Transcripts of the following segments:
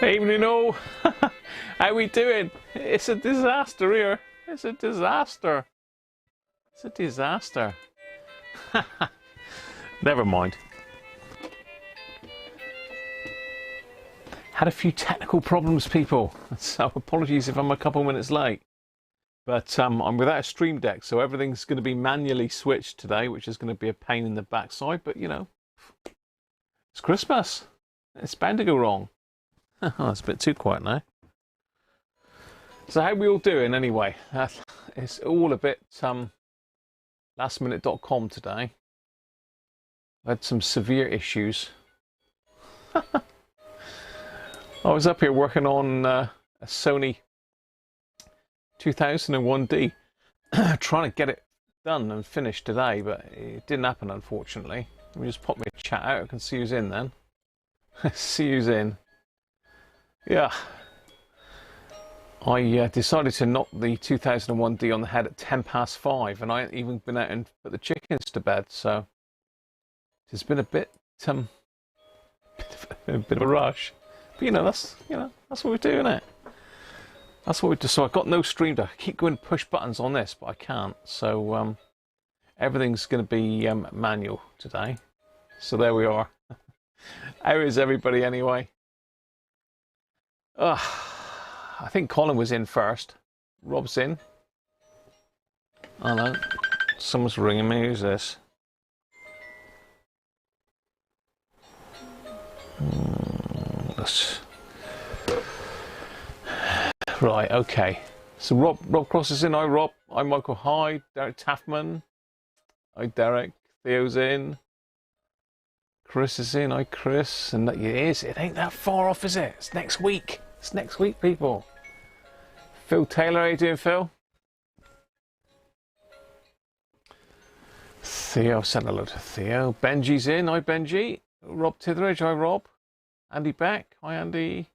Evening all. How we doing? It's a disaster here. It's a disaster. It's a disaster. Never mind. Had a few technical problems, people. So apologies if I'm a couple minutes late. But I'm without a stream deck, so everything's going to be manually switched today, which is going to be a pain in the backside. But you know, it's Christmas. It's bound to go wrong. Oh, it's a bit too quiet now. So how we all doing anyway? It's all a bit lastminute.com today. I had some severe issues. I was up here working on a Sony 2001D, trying to get it done and finished today, but it didn't happen, unfortunately. Let me just pop my chat out. I can see who's in then. See who's in. Yeah, I decided to knock the 2001D on the head at 5:10, and I ain't even been out and put the chickens to bed, so it's been a bit of a rush. But you know, that's what we do, isn't it? That's what we do. So I've got no stream deck. I keep going to push buttons on this, but I can't. So everything's going to be manual today. So there we are. How is everybody anyway? I think Colin was in first. Rob's in. Hello. Someone's ringing me. Who's this? Right, okay. So Rob Cross is in. Hi Rob. Hi Michael. Hi Derek Taffman. Hi Derek. Theo's in. Chris is in. Hi Chris. And it ain't that far off, is it? It's next week. It's next week, people. Phil Taylor, how you doing, Phil? Theo, sent hello to Theo. Benji's in. Hi Benji. Rob Titheridge. Hi Rob. Andy Beck. Hi Andy.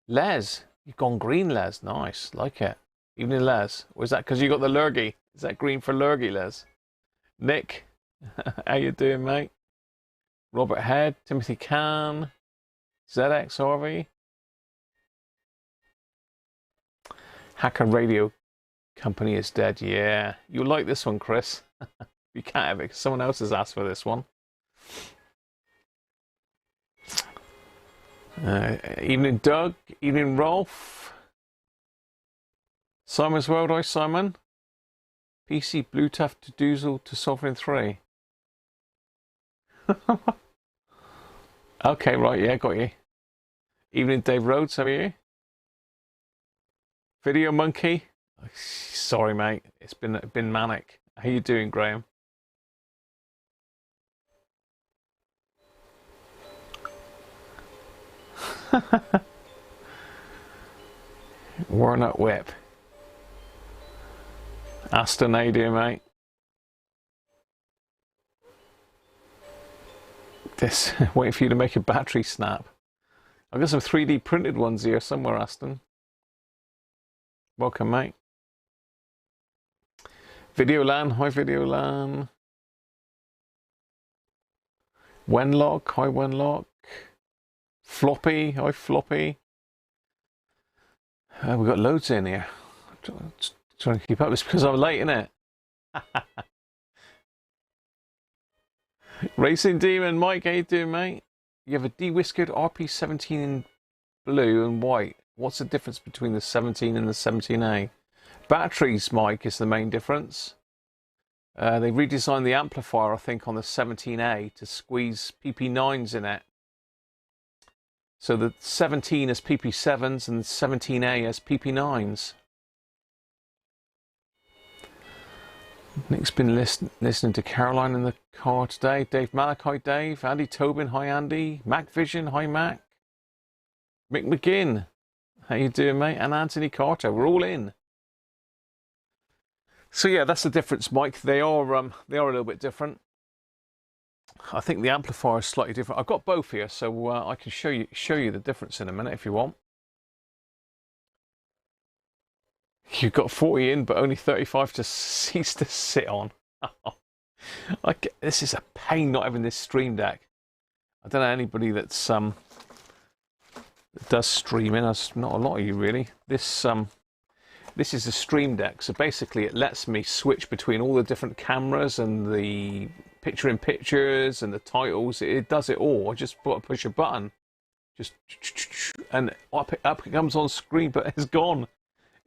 Les. You've gone green, Les. Nice. Like it. Evening, Les. Or is that because you got the lurgy? Is that green for lurgy, Les? Nick. How you doing, mate? Robert Head. Timothy Can. ZX Harvey. Hacker Radio Company is dead. Yeah. You'll like this one, Chris. You can't have it because someone else has asked for this one. Evening, Doug. Evening, Rolf. Simon's World. Hi, Simon. PC Bluetooth to Doozle to Sovereign 3. Okay, right. Yeah, got you. Evening, Dave Rhodes. How are you? Video Monkey. Sorry, mate. It's been manic. How you doing, Graham? Walnut Whip. Aston, how you doing, mate? This waiting for you to make a battery snap. I've got some 3D printed ones here somewhere, Aston. Welcome, mate. Videolan, hi Videolan. Wenlock, hi Wenlock. Floppy, hi Floppy. We've got loads in here. Trying to keep up. It's because I'm late, isn't it? Racing Demon, Mike, how you doing, mate? You have a de-whiskered RP17 in blue and white. What's the difference between the 17 and the 17A? Batteries, Mike, is the main difference. They redesigned the amplifier, I think, on the 17A to squeeze PP9s in it. So the 17 has PP7s and the 17A has PP9s. Nick's been listening to Caroline in the car today. Dave Malik, hi Dave. Andy Tobin, hi Andy. Mac Vision, hi Mac. Mick McGinn, how you doing, mate? And Anthony Carter, we're all in. So yeah, that's the difference, Mike. They are a little bit different. I think the amplifier is slightly different. I've got both here, so I can show you the difference in a minute if you want. You've got 40 in, but only 35 to cease to sit on. This is a pain not having this stream deck. I don't know anybody that's that does streaming. That's not a lot of you really. This is a Stream Deck, so basically it lets me switch between all the different cameras and the picture-in-pictures and the titles. It does it all. I just push a button, just and up it comes on screen, but it's gone.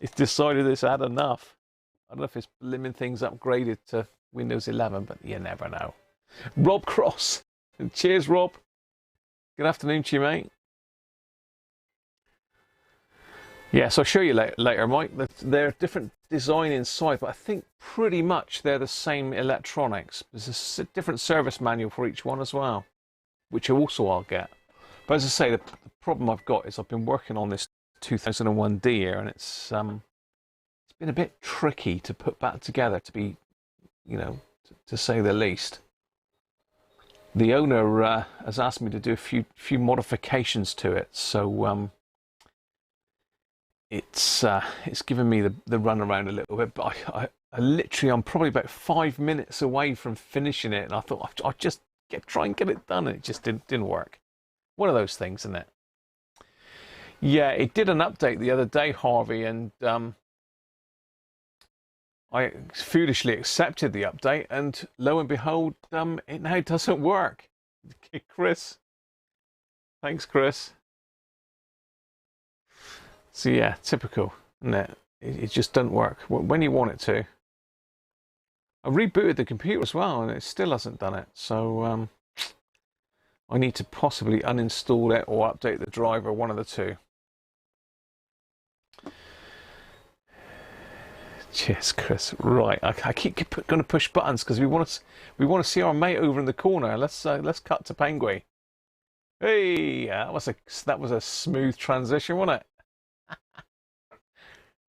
It's decided it's had enough. I don't know if it's blimmin' things upgraded to Windows 11, but you never know. Rob Cross, cheers, Rob. Good afternoon to you, mate. Yes, I'll show you later, Mike. They're different design inside, but I think pretty much they're the same electronics. There's a different service manual for each one as well, which also I'll get. But as I say, the problem I've got is I've been working on this 2001D here, and it's been a bit tricky to put back together, to be, you know, to say the least. The owner has asked me to do a few modifications to it, so it's given me the run around a little bit, but I'm probably about 5 minutes away from finishing it, and I thought I'd just try and get it done, and it just didn't work. One of those things, isn't it? Yeah, it did an update the other day, Harvey, and I foolishly accepted the update, and lo and behold, it now doesn't work. Chris, thanks, Chris. So yeah, typical, isn't it? It just doesn't work when you want it to. I rebooted the computer as well, and it still hasn't done it. So I need to possibly uninstall it or update the driver, one of the two. Cheers, Chris. Right, I keep going to push buttons because we want to see our mate over in the corner. Let's cut to Penguin. Hey, that was a smooth transition, wasn't it?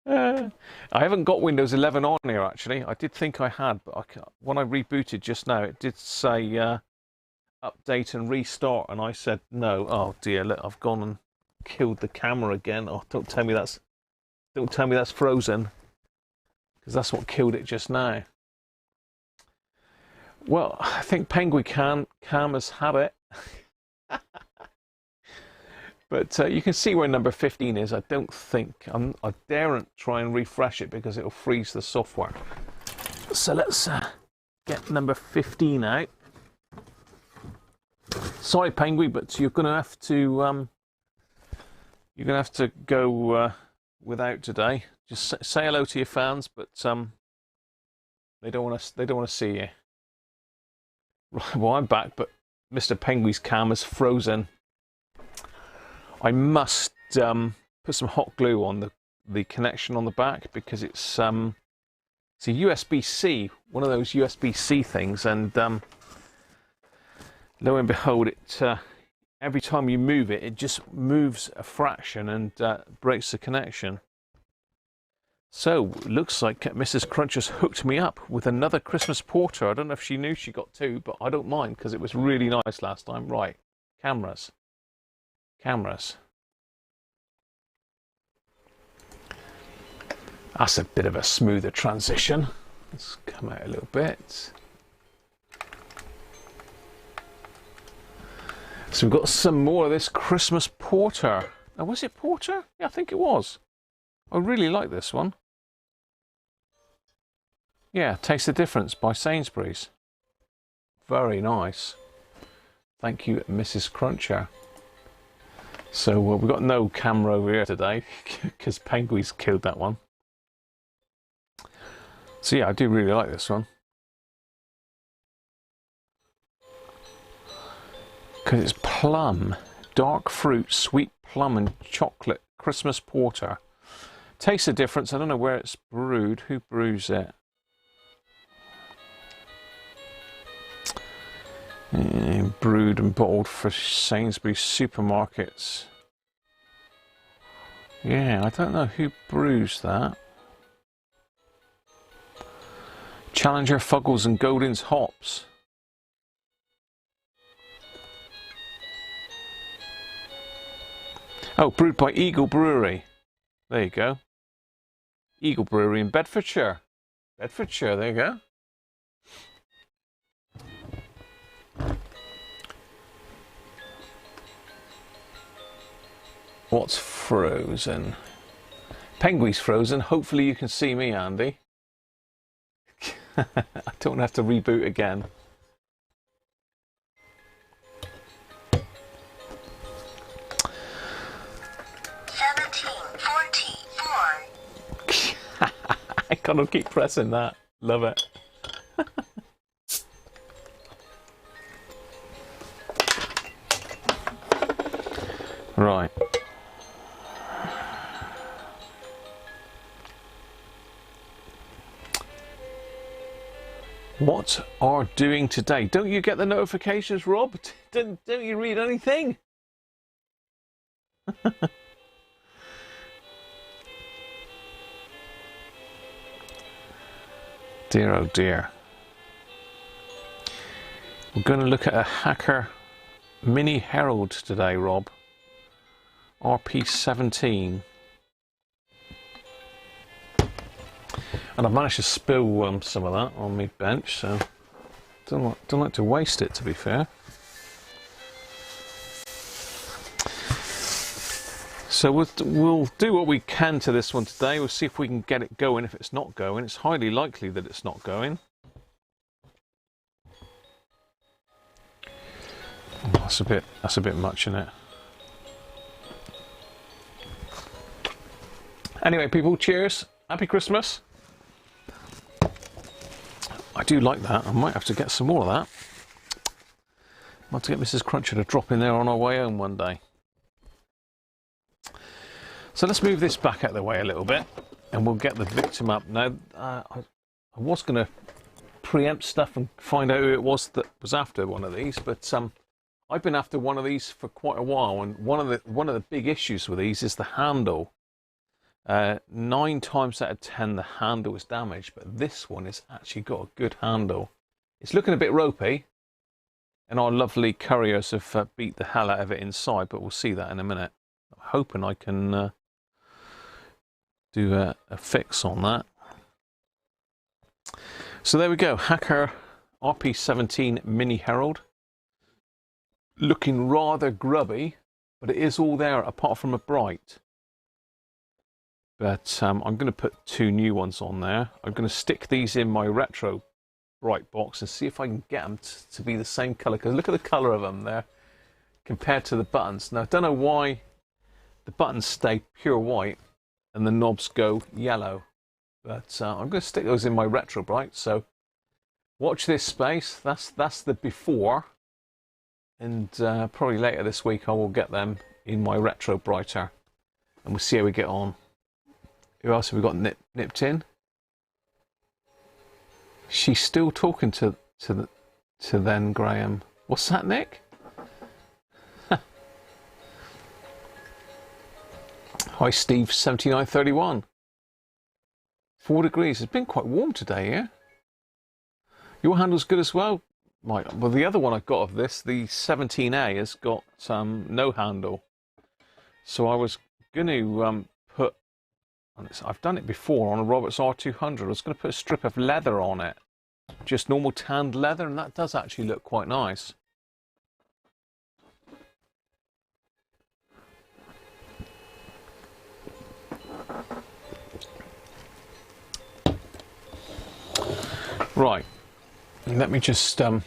I haven't got Windows 11 on here actually. I did think I had, but when I rebooted just now, it did say update and restart, and I said no. Oh dear, look, I've gone and killed the camera again. Oh, don't tell me that's frozen, because that's what killed it just now. Well, I think Penguin Cam has had it. But you can see where number 15 is. I don't think I daren't try and refresh it because it'll freeze the software. So let's get number 15 out. Sorry, Penguin, but you're going to have to go without today. Just say hello to your fans, but they don't want to see you. Right, well, I'm back, but Mr. Penguin's cam is frozen. I must put some hot glue on the connection on the back, because it's a USB-C, one of those USB-C things, and lo and behold, it every time you move it, it just moves a fraction and breaks the connection. So looks like Mrs. Cruncher's hooked me up with another Christmas porter. I don't know if she knew she got two, but I don't mind because it was really nice last time. Right, cameras. That's a bit of a smoother transition. Let's come out a little bit. So we've got some more of this Christmas porter. Now, was it porter? Yeah, I think it was. I really like this one. Yeah, Taste the Difference by Sainsbury's. Very nice. Thank you, Mrs. Cruncher. So we've got no camera over here today because Penguin's killed that one. So yeah, I do really like this one. Because it's plum, dark fruit, sweet plum and chocolate Christmas porter. Taste the Difference. I don't know where it's brewed. Who brews it? Brewed and bottled for Sainsbury's supermarkets. Yeah, I don't know who brews that. Challenger, Fuggles and Golding's hops. Oh, brewed by Eagle Brewery. There you go. Eagle Brewery in Bedfordshire. Bedfordshire, there you go. What's frozen? Penguin's frozen. Hopefully you can see me, Andy. I don't have to reboot again. I gotta keep pressing that. Love it. Right. What are doing today? Don't you get the notifications, Rob? Don't you read anything? Dear, oh dear. We're going to look at a Hacker Mini Herald today, Rob. RP17. And I've managed to spill some of that on my bench, so don't like to waste it, to be fair. So we'll do what we can to this one today. We'll see if we can get it going. If it's not going, it's highly likely that it's not going. Oh, that's a bit much, isn't it? Anyway, people, cheers. Happy Christmas. I do like that. I might have to get some more of that. Might have to get Mrs. Cruncher to drop in there on our way home one day. So let's move this back out of the way a little bit and we'll get the victim up. Now, I was going to preempt stuff and find out who it was that was after one of these, but I've been after one of these for quite a while, and one of the big issues with these is the handle. 9 times out of 10 the handle is damaged, but this one has actually got a good handle. It's looking a bit ropey, and our lovely couriers have beat the hell out of it inside, but we'll see that in a minute. I'm hoping I can do a fix on that. So there we go, Hacker RP17 Mini Herald. Looking rather grubby, but it is all there apart from a bright. But I'm going to put 2 new ones on there. I'm going to stick these in my retro bright box and see if I can get them to be the same colour. Because look at the colour of them there compared to the buttons. Now I don't know why the buttons stay pure white and the knobs go yellow. But I'm going to stick those in my retro bright. So watch this space. That's the before. And probably later this week I will get them in my retro brighter. And we'll see how we get on. Who else have we got nipped in? She's still talking to then Graham. What's that, Nick? Hi, Steve, 7931. 4 degrees. It's been quite warm today, yeah? Your handle's good as well, Mike. Well, the other one I got of this, the 17A, has got no handle. So I was going to put... I've done it before on a Roberts R200. I was going to put a strip of leather on it, just normal tanned leather, and that does actually look quite nice. Right, let me just go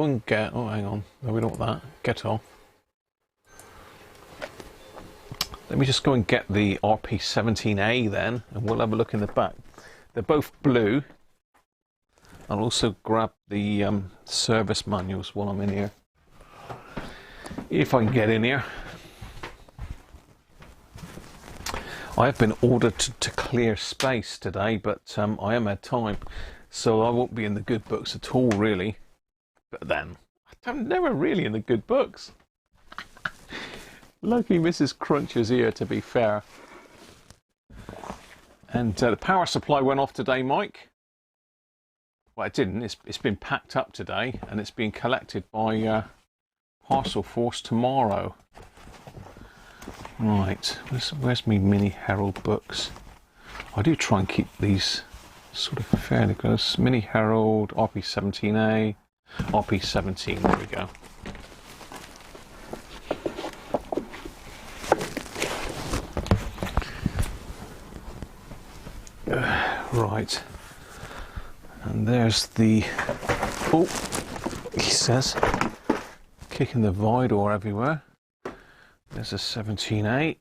and get... Oh, hang on. No, we don't want that. Get off. Let me just go and get the RP17A then, and we'll have a look in the back. They're both blue. I'll also grab the service manuals while I'm in here. If I can get in here. I have been ordered to clear space today, but I am at time, so I won't be in the good books at all, really. But then, I'm never really in the good books. Lucky Mrs. Cruncher's here, to be fair. And the power supply went off today, Mike. Well, it didn't. It's been packed up today, and it's being collected by Parcel Force tomorrow. Right, where's me Mini Herald books? I do try and keep these sort of fairly close. Mini Herald, RP17A, RP17, there we go. Right. And there's the, oh, he says, kicking the Vidor everywhere. There's a 17A.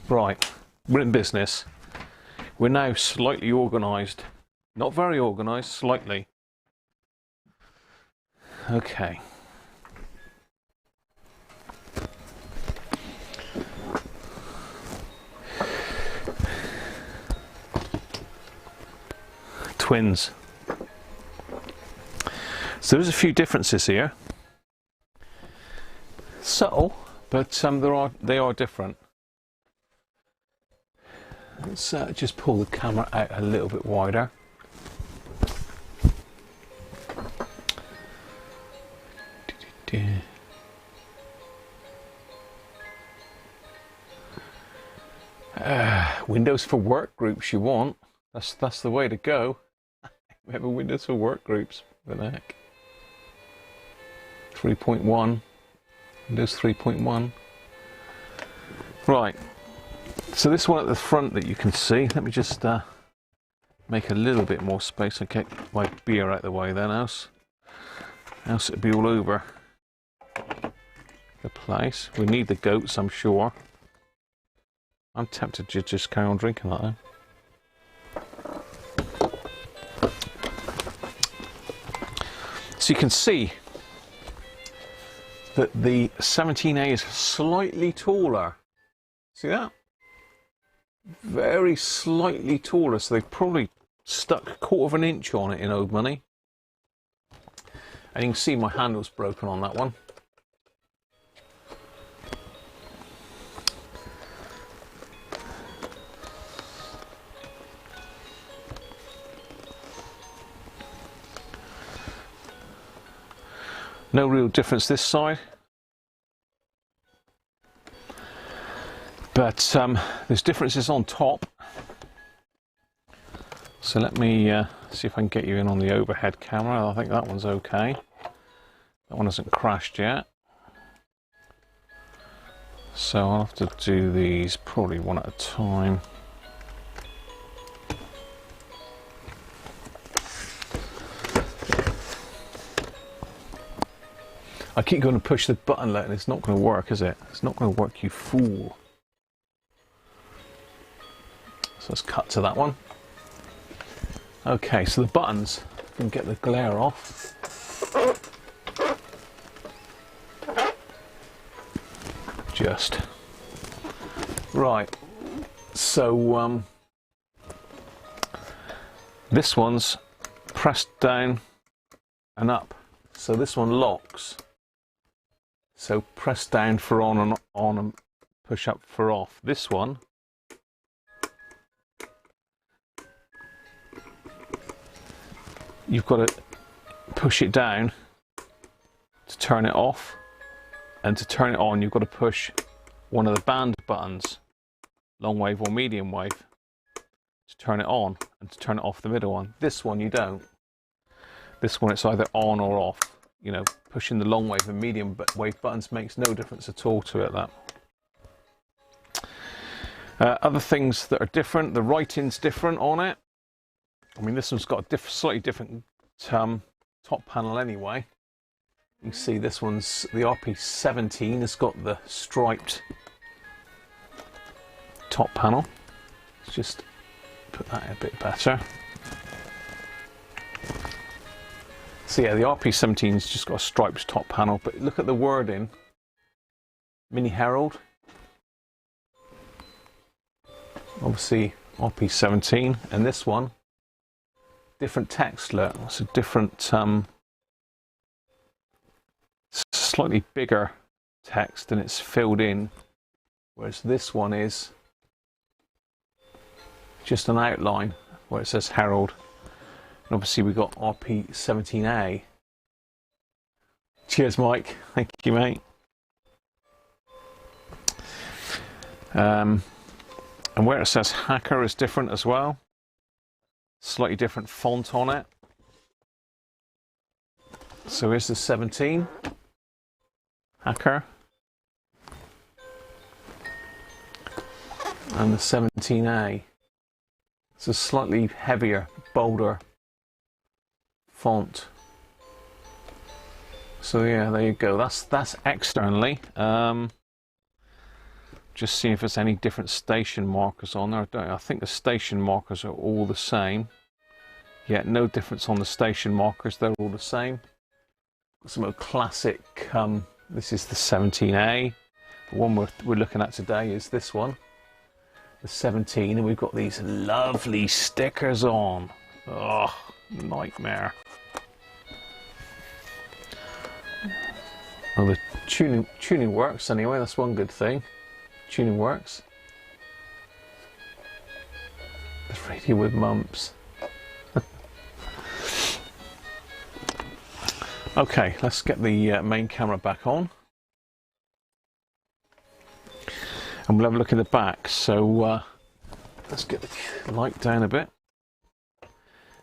Right, we're in business. We're now slightly organised. Not very organised, slightly. Okay. Twins. So there's a few differences here. Subtle, but they are different. Let's just pull the camera out a little bit wider. Windows for work groups you want. That's the way to go. We have a Windows for work groups. What the heck? 3.1. Windows 3.1. Right. So this one at the front that you can see, let me just make a little bit more space and get my beer out of the way then, else it'd be all over the place. We need the goats, I'm sure. I'm tempted to just carry on drinking that though. So you can see that the 17A is slightly taller. See that? Very slightly taller, so they've probably stuck a quarter of an inch on it in old money. And you can see my handle's broken on that one. No real difference this side. But there's differences on top. So let me see if I can get you in on the overhead camera. I think that one's okay. That one hasn't crashed yet. So I'll have to do these probably one at a time. I keep going to push the button and it's not going to work, is it? It's not going to work, you fool. So let's cut to that one. Okay, so the buttons, if we can get the glare off. Just. Right, so this one's pressed down and up. So this one locks. So press down for on and push up for off. This one you've got to push it down to turn it off, and to turn it on you've got to push one of the band buttons, long wave or medium wave, to turn it on, and to turn it off the middle one. This one you don't. This one it's either on or off. You know, pushing the long wave and medium wave buttons makes no difference at all to it. That. Other things that are different, the writing's different on it. I mean, this one's got a slightly different top panel anyway. You can see this one's, the RP17 has got the striped top panel. Let's just put that a bit better. So yeah, the RP17's just got a striped top panel, but look at the wording. Mini Herald. Obviously RP17, and this one, different text, look. It's a different, slightly bigger text and it's filled in, whereas this one is just an outline where it says Herald. And obviously we've got RP17A. Cheers, Mike. Thank you, mate. And where it says Hacker is different as well. Slightly different font on it. So here's the 17. Hacker. And the 17A. It's a slightly heavier, bolder font. So yeah, there you go. That's externally. Just seeing if there's any different station markers on there. I think the station markers are all the same. Yeah, no difference on the station markers. They're all the same. Some of classic. This is the 17A. The one we're looking at today is this one, the 17, and we've got these lovely stickers on. Oh, nightmare. Oh, the tuning works anyway. That's one good thing. Tuning works. The radio with mumps. Okay, let's get the main camera back on. And we'll have a look in the back. So let's get the light down a bit.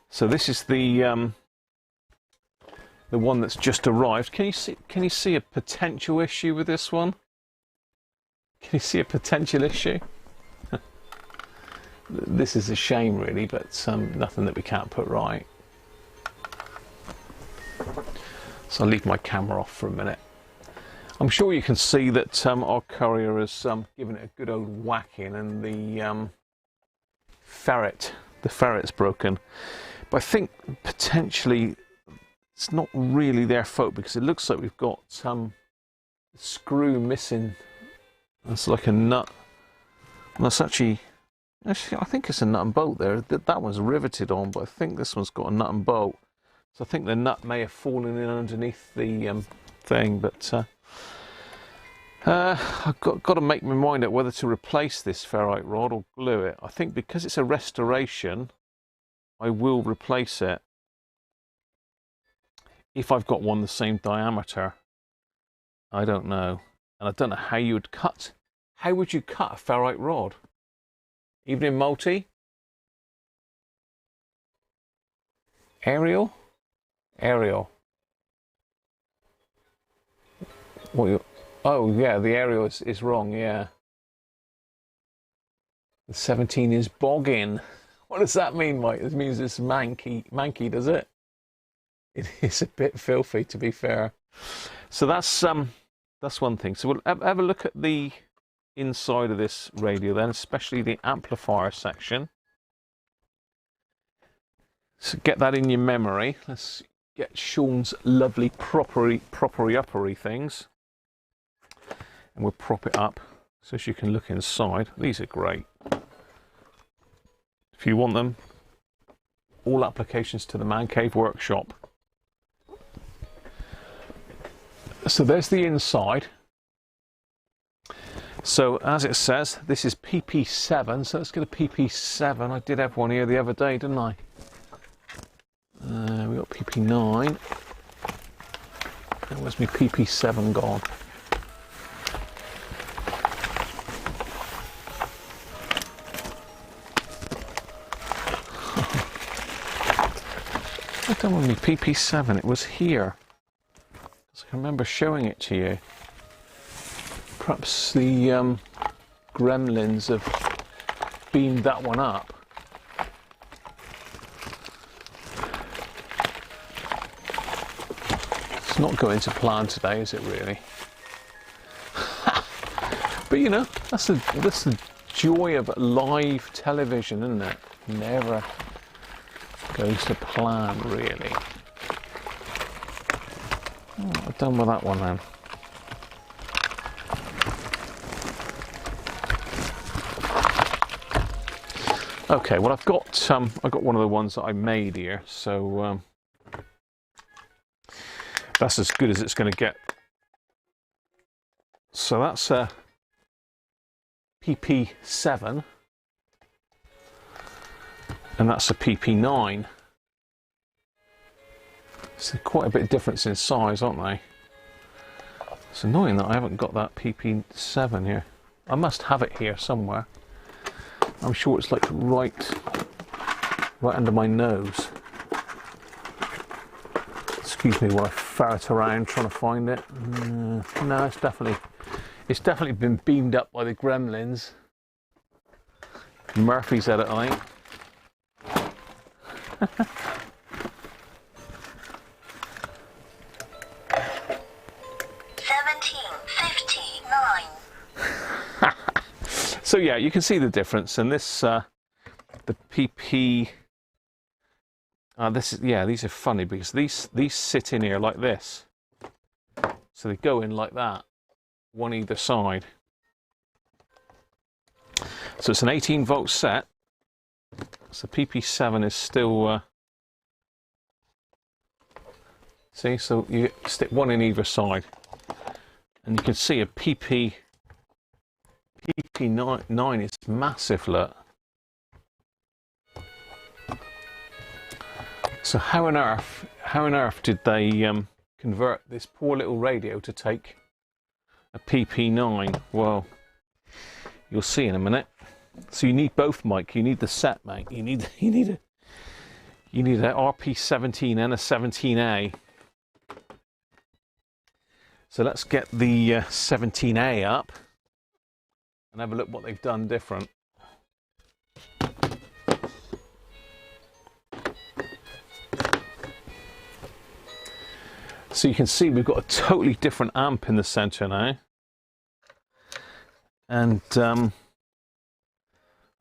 So this is the one that's just arrived. Can you see a potential issue with this one? Can you see a potential issue? This is a shame really, but nothing that we can't put right. So I'll leave my camera off for a minute. I'm sure you can see that our courier has given it a good old whacking, and the ferret's broken. But I think potentially it's not really their fault, because it looks like we've got a screw missing. That's like a nut. And that's actually, I think it's a nut and bolt there. That one's riveted on, but I think this one's got a nut and bolt. So I think the nut may have fallen in underneath the thing, but I've got to make my mind up whether to replace this ferrite rod or glue it. I think because it's a restoration, I will replace it. If I've got one the same diameter, I don't know. And I don't know how you would cut. How would you cut a ferrite rod? Even in multi? Aerial? Aerial. What? Oh yeah, the aerial is wrong, yeah. The 17 is boggin. What does that mean, Mike? It means it's manky, does it? It is a bit filthy, to be fair. So that's one thing. So we'll have a look at the inside of this radio then, especially the amplifier section. So get that in your memory. Let's get Sean's lovely propery uppery things, and we'll prop it up so you can look inside. These are great. If you want them, all applications to the Man Cave Workshop. So there's the inside. So as it says, this is PP7, so let's get a PP7. I did have one here the other day, didn't I? We got PP9. Where's my PP7 gone? I don't want my PP7, it was here. I remember showing it to you. Perhaps the gremlins have beamed that one up. It's not going to plan today, is it really? But you know, that's the joy of live television, isn't it? Never goes to plan, really. Oh, I'm done with that one then. Okay, well I've got one of the ones that I made here, so that's as good as it's going to get. So that's a PP7, and that's a PP9. So quite a bit of difference in size, aren't they? It's annoying that I haven't got that PP7 here. I must have it here somewhere. I'm sure it's like right under my nose. Excuse me while I ferret around trying to find it. No, it's definitely been beamed up by the gremlins. Murphy's at it, I think. So yeah, you can see the difference, and this the PP. These are funny because these sit in here like this, so they go in like that, one either side. So it's an 18-volt set. So PP7 is still. See, so you stick one in either side, and you can see a PP9 is massive, look. So how on earth did they convert this poor little radio to take a PP9? Well, you'll see in a minute. So you need both, Mike. You need the set, mate. You need an RP17 and a 17A. So let's get the 17A up and have a look what they've done different. So you can see we've got a totally different amp in the center now, and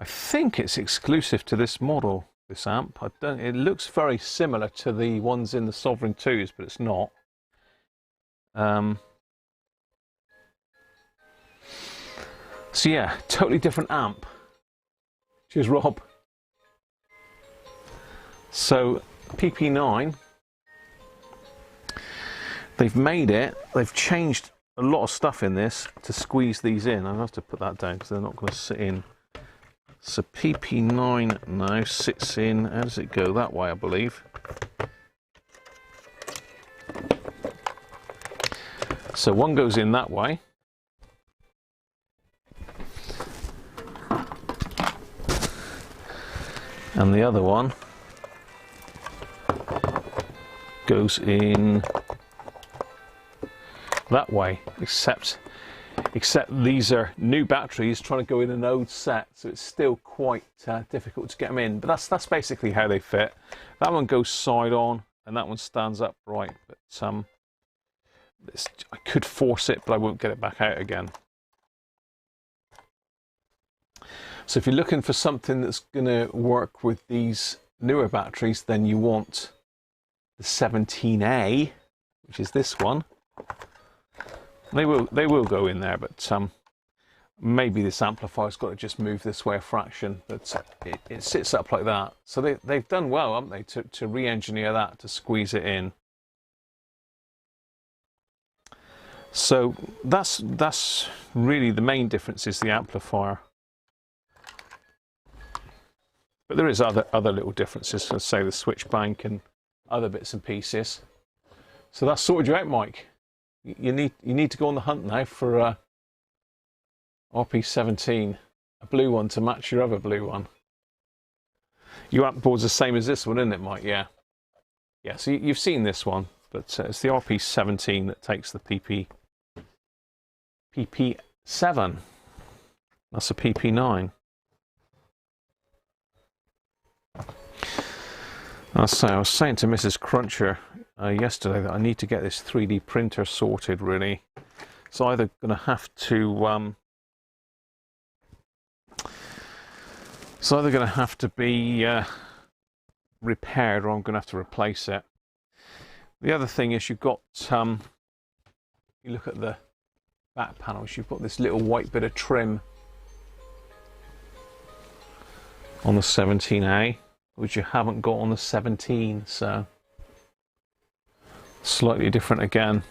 I think it's exclusive to this model, this amp. It looks very similar to the ones in the Sovereign 2s, but it's not. So yeah, totally different amp. Cheers, Rob. So PP9, they've made it, they've changed a lot of stuff in this to squeeze these in. I'll have to put that down because they're not going to sit in. So PP9 now sits in, how does it go? That way, I believe. So one goes in that way. And the other one goes in that way, except these are new batteries trying to go in an old set, so it's still quite difficult to get them in. But that's basically how they fit. That one goes side on, and that one stands upright. But I could force it, but I won't get it back out again. So if you're looking for something that's going to work with these newer batteries, then you want the 17A, which is this one. They will go in there, but maybe this amplifier's got to just move this way a fraction. But it sits up like that. So they've done well, haven't they, to re-engineer that to squeeze it in. So that's really the main difference, is the amplifier. But there is other little differences, let's say the switch bank and other bits and pieces. So that's sorted you out, Mike. You need to go on the hunt now for a RP17, a blue one to match your other blue one. Your amp board's the same as this one, isn't it, Mike? Yeah. Yeah. So you've seen this one, but it's the RP17 that takes the PP7. That's a PP9. I was saying to Mrs. Cruncher yesterday that I need to get this 3D printer sorted, really. It's either going to have to be repaired, or I'm going to have to replace it. The other thing is, you've got you look at the back panels, you've got this little white bit of trim on the 17A, which you haven't got on the 17, so slightly different again.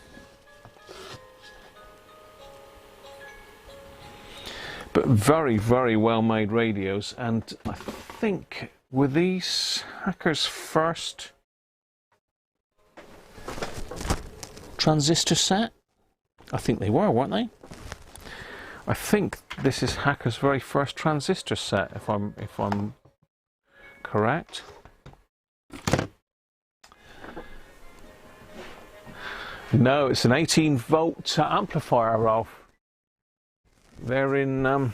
But very, very well made radios, and I think were these Hacker's first transistor set? I think they were, weren't they? I think this is Hacker's very first transistor set, if I'm correct. No, it's an 18-volt amplifier, Ralph. They're in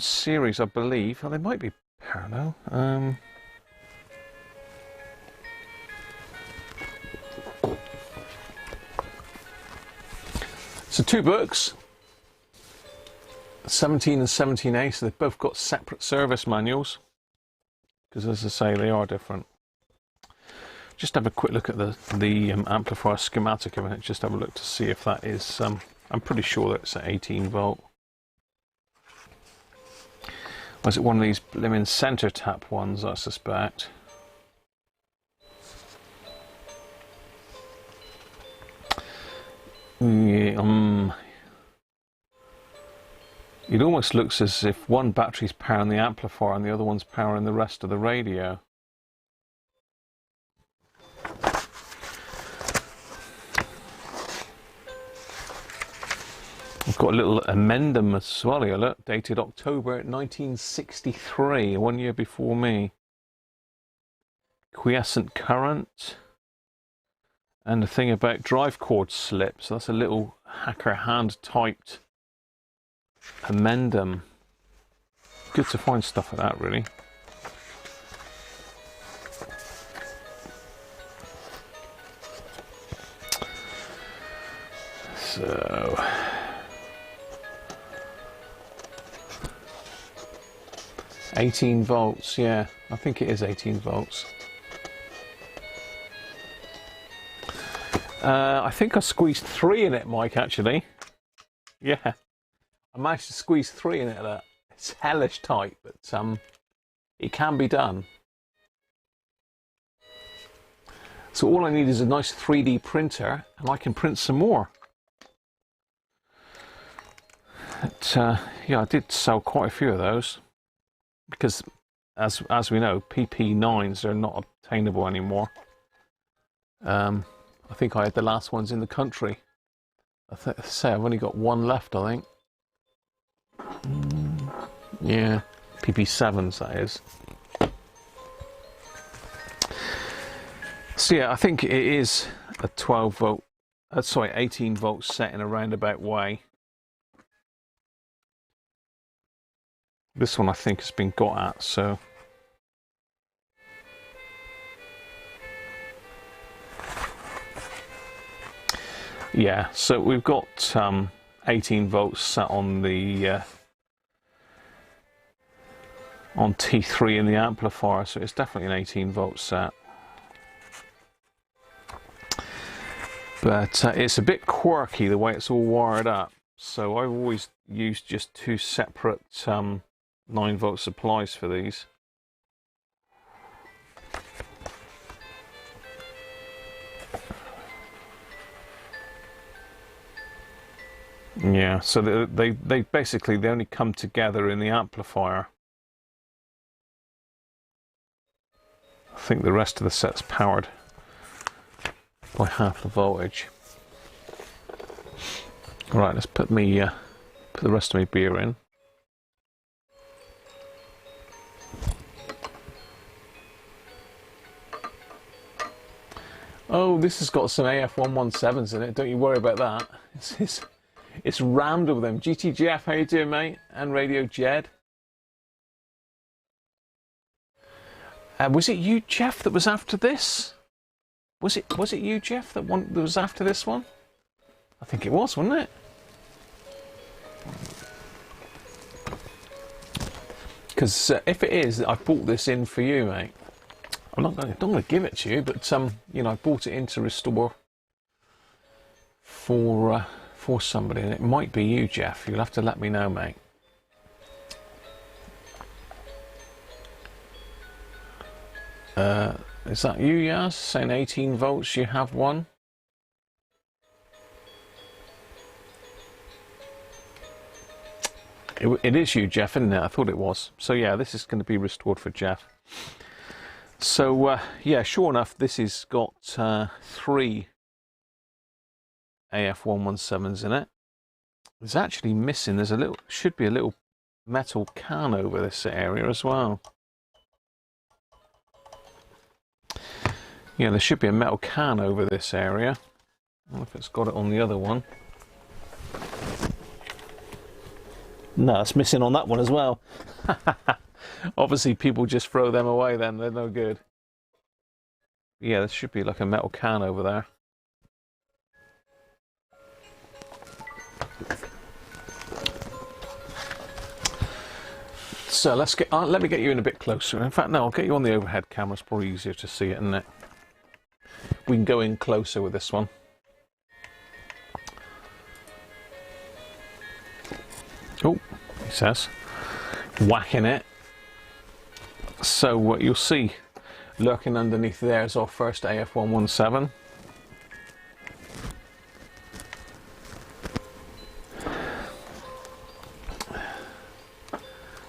series, I believe. Oh, they might be parallel. So two books, 17 and 17A, so they've both got separate service manuals, because as I say, they are different. Just have a quick look at the amplifier schematic of it, just have a look to see if that is, I'm pretty sure that it's at 18 volt. Or is it one of these blimmin' centre tap ones, I suspect? Yeah, it almost looks as if one battery's powering the amplifier and the other one's powering the rest of the radio. I've got a little addendum as well here, look, dated October 1963, 1 year before me. Quiescent current. And the thing about drive cord slips, so that's a little hacker hand typed addendum. Good to find stuff like that, really. So 18 volts, yeah, I think it is 18 volts. I think I squeezed 3 in it, Mike, actually. Yeah, I managed to squeeze 3 in it. It's hellish tight, but it can be done. So all I need is a nice 3D printer, and I can print some more. But, yeah, I did sell quite a few of those, because as we know, PP9s are not obtainable anymore. I think I had the last ones in the country. Say I've only got one left, I think. Yeah, PP7s that is. So yeah, I think it is a 12 volt, sorry, 18 volt set in a roundabout way. This one I think has been got at, so. Yeah, so we've got 18 volts set on the on T3 in the amplifier, so it's definitely an 18 volt set. But it's a bit quirky the way it's all wired up, so I've always used just 2 separate 9 volt supplies for these. Yeah, so they basically they only come together in the amplifier. I think the rest of the set's powered by half the voltage. Right, let's put the rest of my beer in. Oh, this has got some AF117s in it. Don't you worry about that. It's rammed with them. GTGF, how you doing, mate? And Radio Jed. Was it you, Jeff, that was after this? Was it you, Jeff, that was after this one? I think it was, wasn't it? Because if it is, I bought this in for you, mate. I'm not going to give it to you, but you know, I bought it in to restore for somebody, and it might be you, Jeff. You'll have to let me know, mate. Is that you, Yaz? Saying 18 volts, you have one? It is you, Jeff, isn't it? I thought it was. So yeah, this is going to be restored for Jeff. So yeah, sure enough, this has got 3 AF117s in it. It's actually missing. There's should be a little metal can over this area as well. Yeah, there should be a metal can over this area. I don't know if it's got it on the other one. No, it's missing on that one as well. Obviously, people just throw them away then. They're no good. Yeah, there should be like a metal can over there. So let's get. Let me get you in a bit closer. In fact, no, I'll get you on the overhead camera. It's probably easier to see it, isn't it? We can go in closer with this one. Oh, he says, whacking it. So what you'll see, lurking underneath there is our first AF117.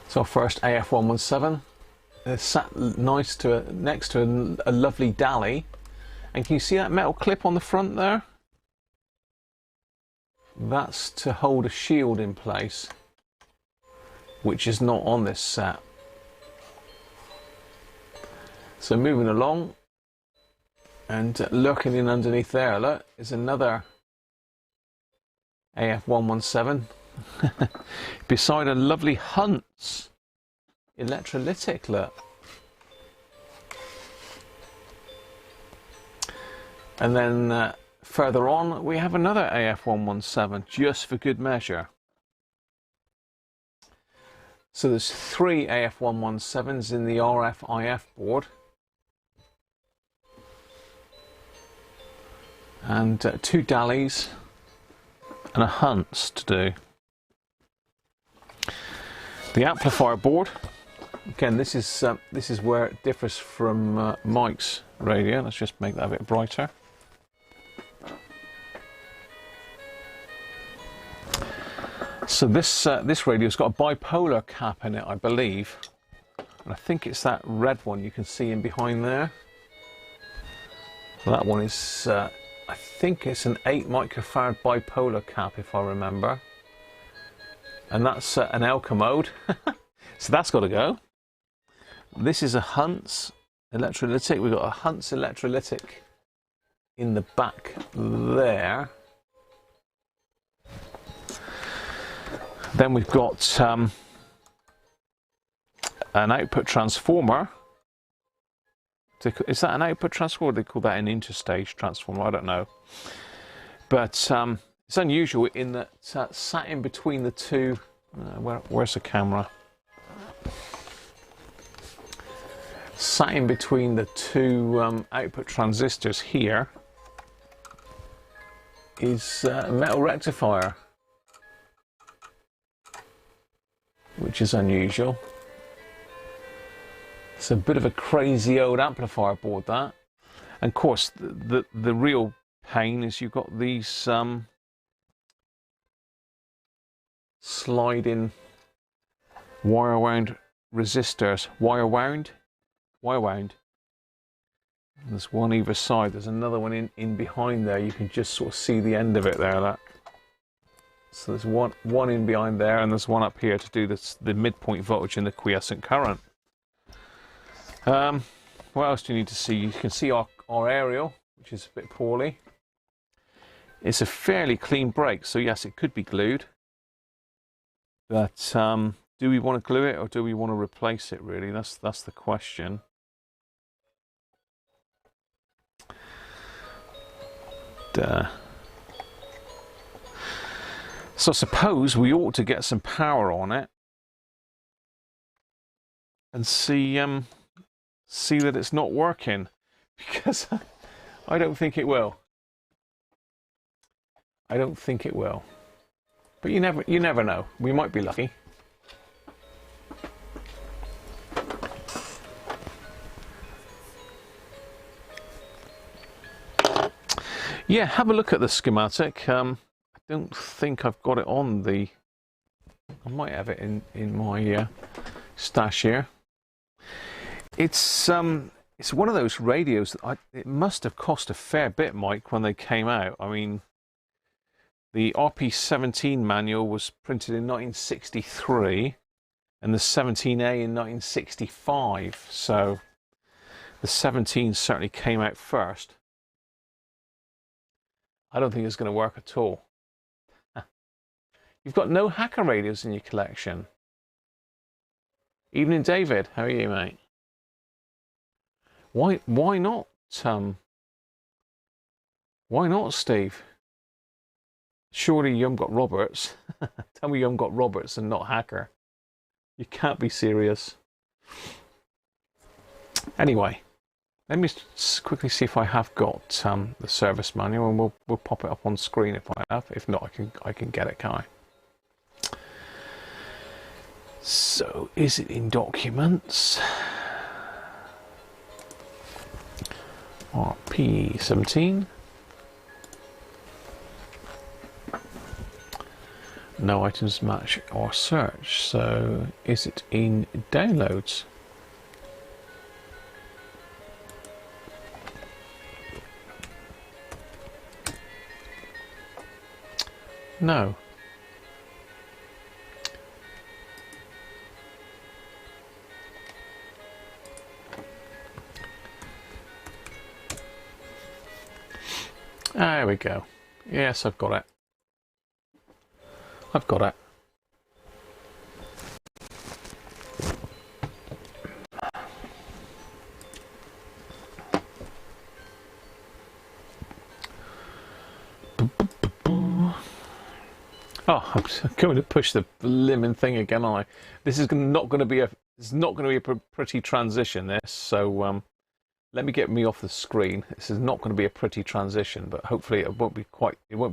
It's our first AF117. It's sat nice next to a lovely Dally. And can you see that metal clip on the front there? That's to hold a shield in place, which is not on this set. So moving along, and lurking in underneath there, look, is another AF117 beside a lovely Hunt's electrolytic, look. And then further on, we have another AF117, just for good measure. So there's 3 AF117s in the RFIF board. And 2 Dallys and a Hunt's to do. The amplifier board, again, this is where it differs from Mike's radio. Let's just make that a bit brighter. So this radio's got a bipolar cap in it, I believe, and I think it's that red one you can see in behind there. That one is, I think it's an 8 microfarad bipolar cap, if I remember, and that's an Elka mode, so that's got to go. This is a Hunt's electrolytic. We've got a Hunt's electrolytic in the back there. Then we've got an output transformer. Is that an output transformer? Or they call that an interstage transformer. I don't know. But it's unusual in that sat in between the two. Where's the camera? Sat in between the two output transistors here is a metal rectifier, which is unusual. It's a bit of a crazy old amplifier board, that. And of course, the real pain is you've got these sliding wire wound resistors. Wire wound. There's one either side. There's another one in behind there. You can just sort of see the end of it there. That. So there's one in behind there, and there's one up here to do the midpoint voltage and the quiescent current. What else do you need to see? You can see our aerial, which is a bit poorly. It's a fairly clean break, so yes, it could be glued. But do we want to glue it or do we want to replace it, really? That's the question. So I suppose we ought to get some power on it and see that it's not working, because I don't think it will. I don't think it will. But you never know. We might be lucky. Yeah, have a look at the schematic. I don't think I've got it on the... I might have it in my stash here. It's one of those radios that it must have cost a fair bit, Mike, when they came out. I mean, the RP17 manual was printed in 1963 and the 17A in 1965. So the 17 certainly came out first. I don't think it's going to work at all. You've got no hacker radios in your collection. Evening, David. How are you, mate? Why not? Why not, Steve? Surely you haven't got Roberts. Tell me you haven't got Roberts and not Hacker. You can't be serious. Anyway, let me quickly see if I have got the service manual, and we'll pop it up on screen if I have. If not, I can get it, can't I? So, is it in documents? RP17. No items match or search. So, is it in downloads? No. There we go. Yes, I've got it. I've got it. Oh, I'm going to push the lemon thing again, aren't I? This is not going to be a pretty transition. This, so let me get me off the screen. This is not going to be a pretty transition, but hopefully it won't be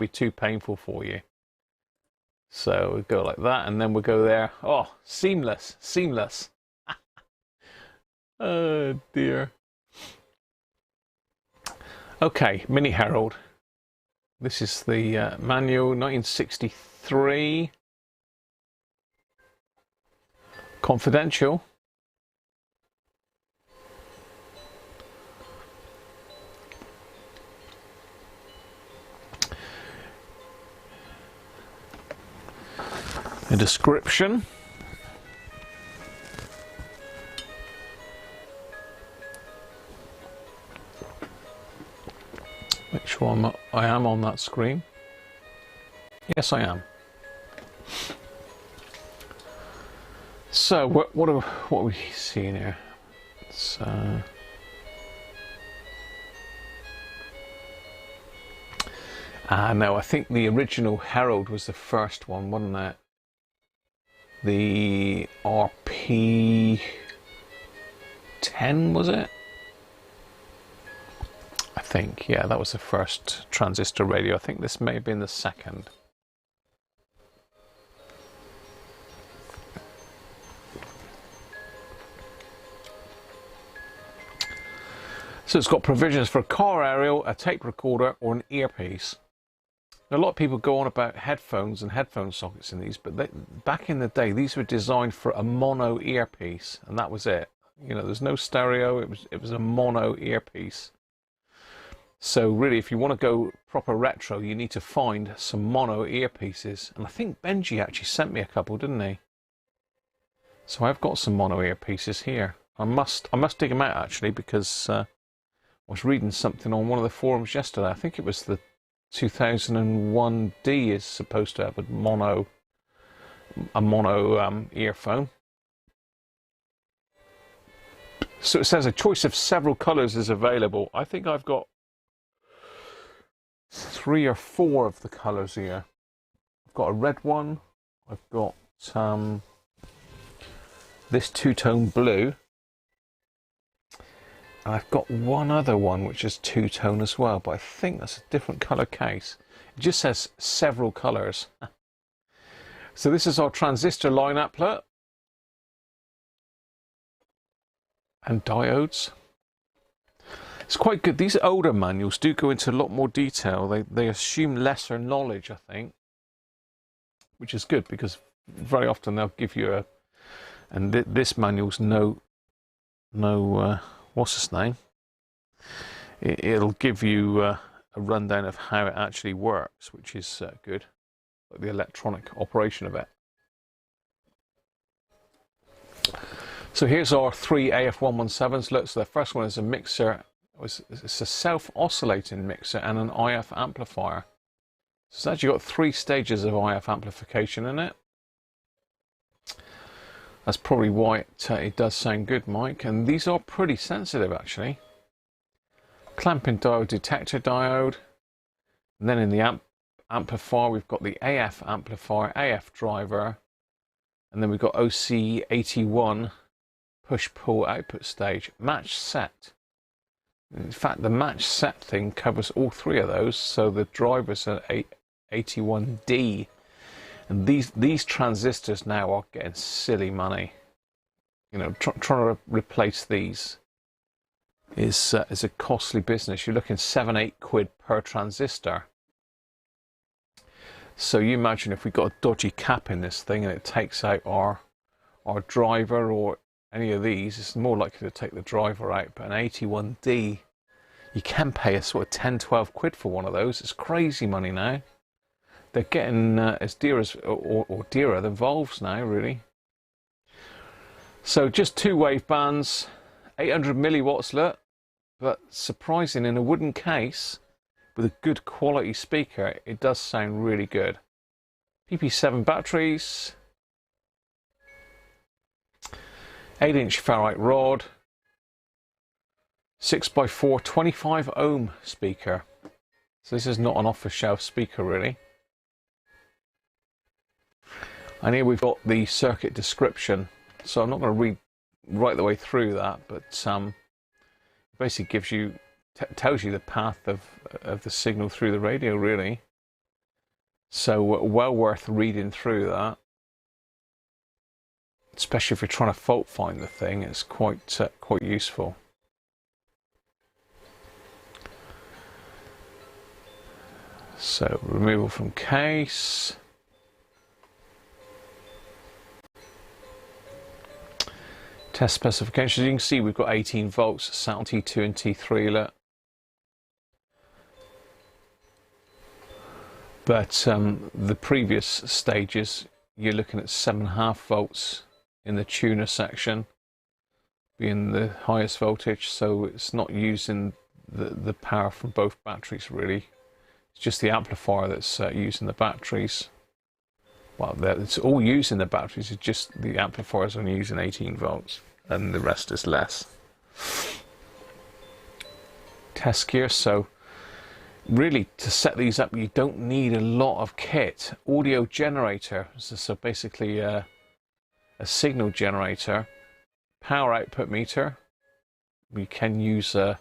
too painful for you. So we go like that, and then we'll go there. Oh, seamless, seamless. Oh dear. Okay, Mini Herald. This is the manual, 1963. Confidential. A description. Make sure I am on that screen. Yes, I am. So what are we seeing here? So no, I think the original Herald was the first one, wasn't it? The RP10, was it? I think, yeah, that was the first transistor radio. I think this may have been the second. So it's got provisions for a car aerial, a tape recorder, or an earpiece. Now, a lot of people go on about headphones and headphone sockets in these, but back in the day, these were designed for a mono earpiece, and that was it. You know, there's no stereo. It was a mono earpiece. So really, if you want to go proper retro, you need to find some mono earpieces. And I think Benji actually sent me a couple, didn't he? So I've got some mono earpieces here. I must dig them out actually, because I was reading something on one of the forums yesterday. I think it was the 2001D is supposed to have a mono earphone. So it says a choice of several colors is available. I think I've got 3 or 4 of the colors here. I've got a red one. I've got this two-tone blue. And I've got one other one which is two-tone as well, but I think that's a different color case. It just says several colors. So this is our transistor line outlet and diodes. It's quite good. These older manuals do go into a lot more detail. They assume lesser knowledge, I think, which is good, because very often they'll give you this manual's no what's its name? It'll give you a rundown of how it actually works, which is good, like the electronic operation of it. So here's our 3 AF117s. Look, so the first one is a mixer. It's a self-oscillating mixer and an IF amplifier. So it's actually got 3 stages of IF amplification in it. That's probably why it does sound good, Mike. And these are pretty sensitive, actually. Clamping diode, detector diode. And then in the amplifier, we've got the AF amplifier, AF driver. And then we've got OC81 push-pull output stage. Match set. In fact, the match set thing covers all three of those. So the drivers are 81D. And these transistors now are getting silly money. You know, trying to replace these is a costly business. You're looking 7-8 quid per transistor. So you imagine if we got a dodgy cap in this thing and it takes out our driver or any of these, it's more likely to take the driver out. But an 81D, you can pay a sort of 10-12 quid for one of those. It's crazy money now. They're getting as dear as, or dearer than valves now, really. So just 2 wave bands, 800 milliwatts, look, but surprising, in a wooden case with a good quality speaker, it does sound really good. PP7 batteries, 8-inch ferrite rod, 6x4, 25 ohm speaker. So this is not an off-the-shelf speaker, really. And here we've got the circuit description. So I'm not going to read right the way through that, but it basically gives you, tells you the path of the signal through the radio, really. So well worth reading through that, especially if you're trying to fault find the thing. It's quite useful. So removal from case. Test specifications. You can see we've got 18 volts, sat on T2 and T3. Look. But the previous stages, you're looking at 7.5 volts in the tuner section, being the highest voltage. So it's not using the power from both batteries, really. It's just the amplifier that's using the batteries. Well, it's all using the batteries, it's just the amplifier is only using 18 volts and the rest is less. Test gear, so really to set these up you don't need a lot of kit. Audio generator, so basically a signal generator. Power output meter, you can use an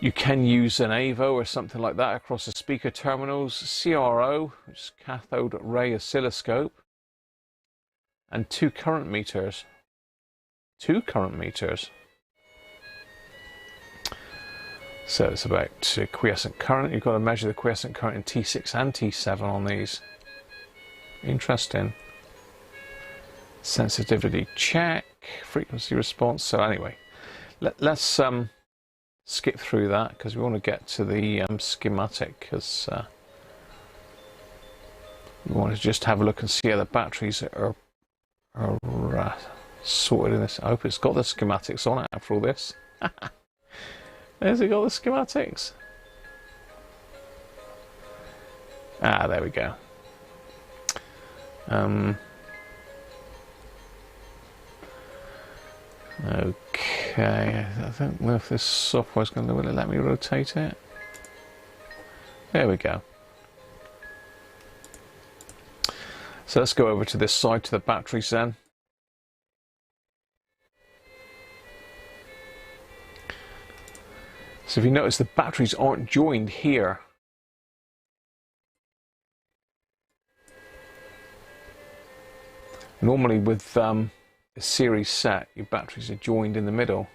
AVO or something like that across the speaker terminals. CRO, which is cathode ray oscilloscope, and 2 current meters. 2 current meters. So it's about quiescent current. You've got to measure the quiescent current in T6 and T7 on these. Interesting. Sensitivity check, frequency response. So anyway, let's skip through that because we want to get to the schematic, because we want to just have a look and see how the batteries are sorted in this. I hope it's got the schematics on it after all this. Has it got the schematics? Ah, there we go. Okay, I don't know if this software is going to let me rotate it. There we go. So let's go over to this side, to the batteries then. So if you notice, the batteries aren't joined here. Normally with a series set, your batteries are joined in the middle.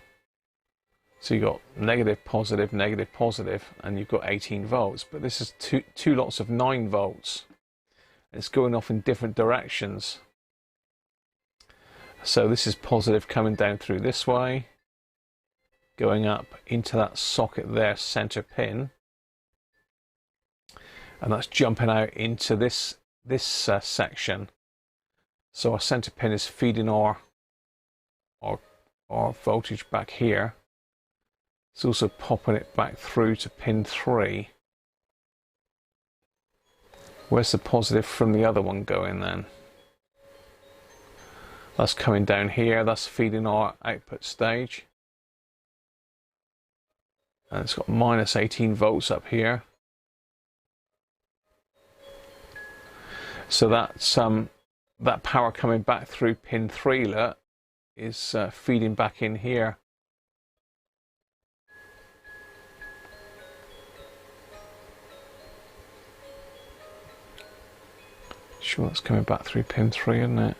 So you've got negative, positive, and you've got 18 volts. But this is two lots of 9 volts. It's going off in different directions. So this is positive coming down through this way, going up into that socket there, center pin, and that's jumping out into this section. So our center pin is feeding our voltage back here. It's also popping it back through to pin 3. Where's the positive from the other one going then? That's coming down here. That's feeding our output stage. And it's got minus 18 volts up here. So that's that power coming back through pin 3 is feeding back in here. Sure, that's coming back through pin 3, isn't it?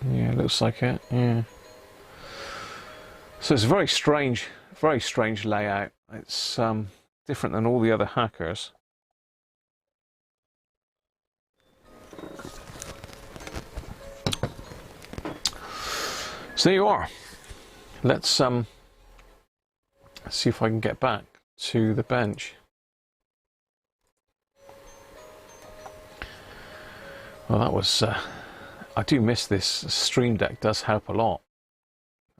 Yeah, it looks like it. Yeah. So it's a very strange layout. It's different than all the other hackers. So there you are. Let's see if I can get back to the bench. Well, that was. I do miss this. Stream Deck does help a lot.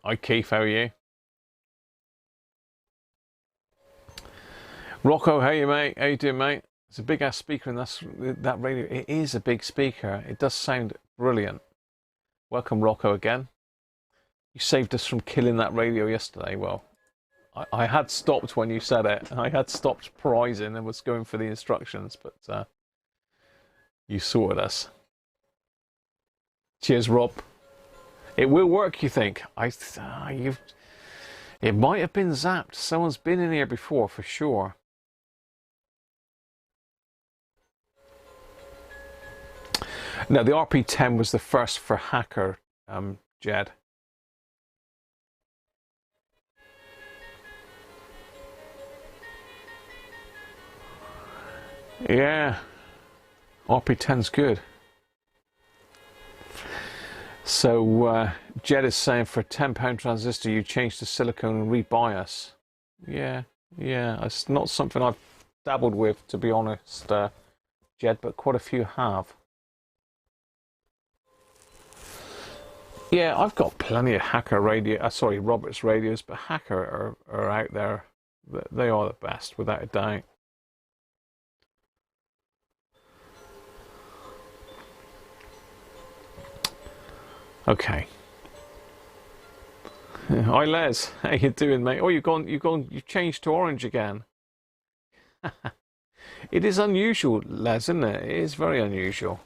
Hi Keith, how are you? Rocco, how are you, mate? How you doing, mate? It's a big ass speaker, and that radio. It is a big speaker. It does sound brilliant. Welcome, Rocco, again. You saved us from killing that radio yesterday. Well, I had stopped when you said it. I had stopped prizing and was going for the instructions, but you sorted us. Cheers, Rob. It will work, you think? It might have been zapped. Someone's been in here before, for sure. No, the RP10 was the first for hacker, Jed. Yeah, RP10's good. So Jed is saying for a £10 transistor you change to silicone and rebias. Yeah, it's not something I've dabbled with, to be honest, Jed, but quite a few have. Yeah, I've got plenty of hacker radio, Roberts radios, but hacker are out there. They are the best, without a doubt. Okay. Hi Les, how you doing, mate? Oh, you've changed to orange again. It is unusual, Les, isn't it? It is very unusual.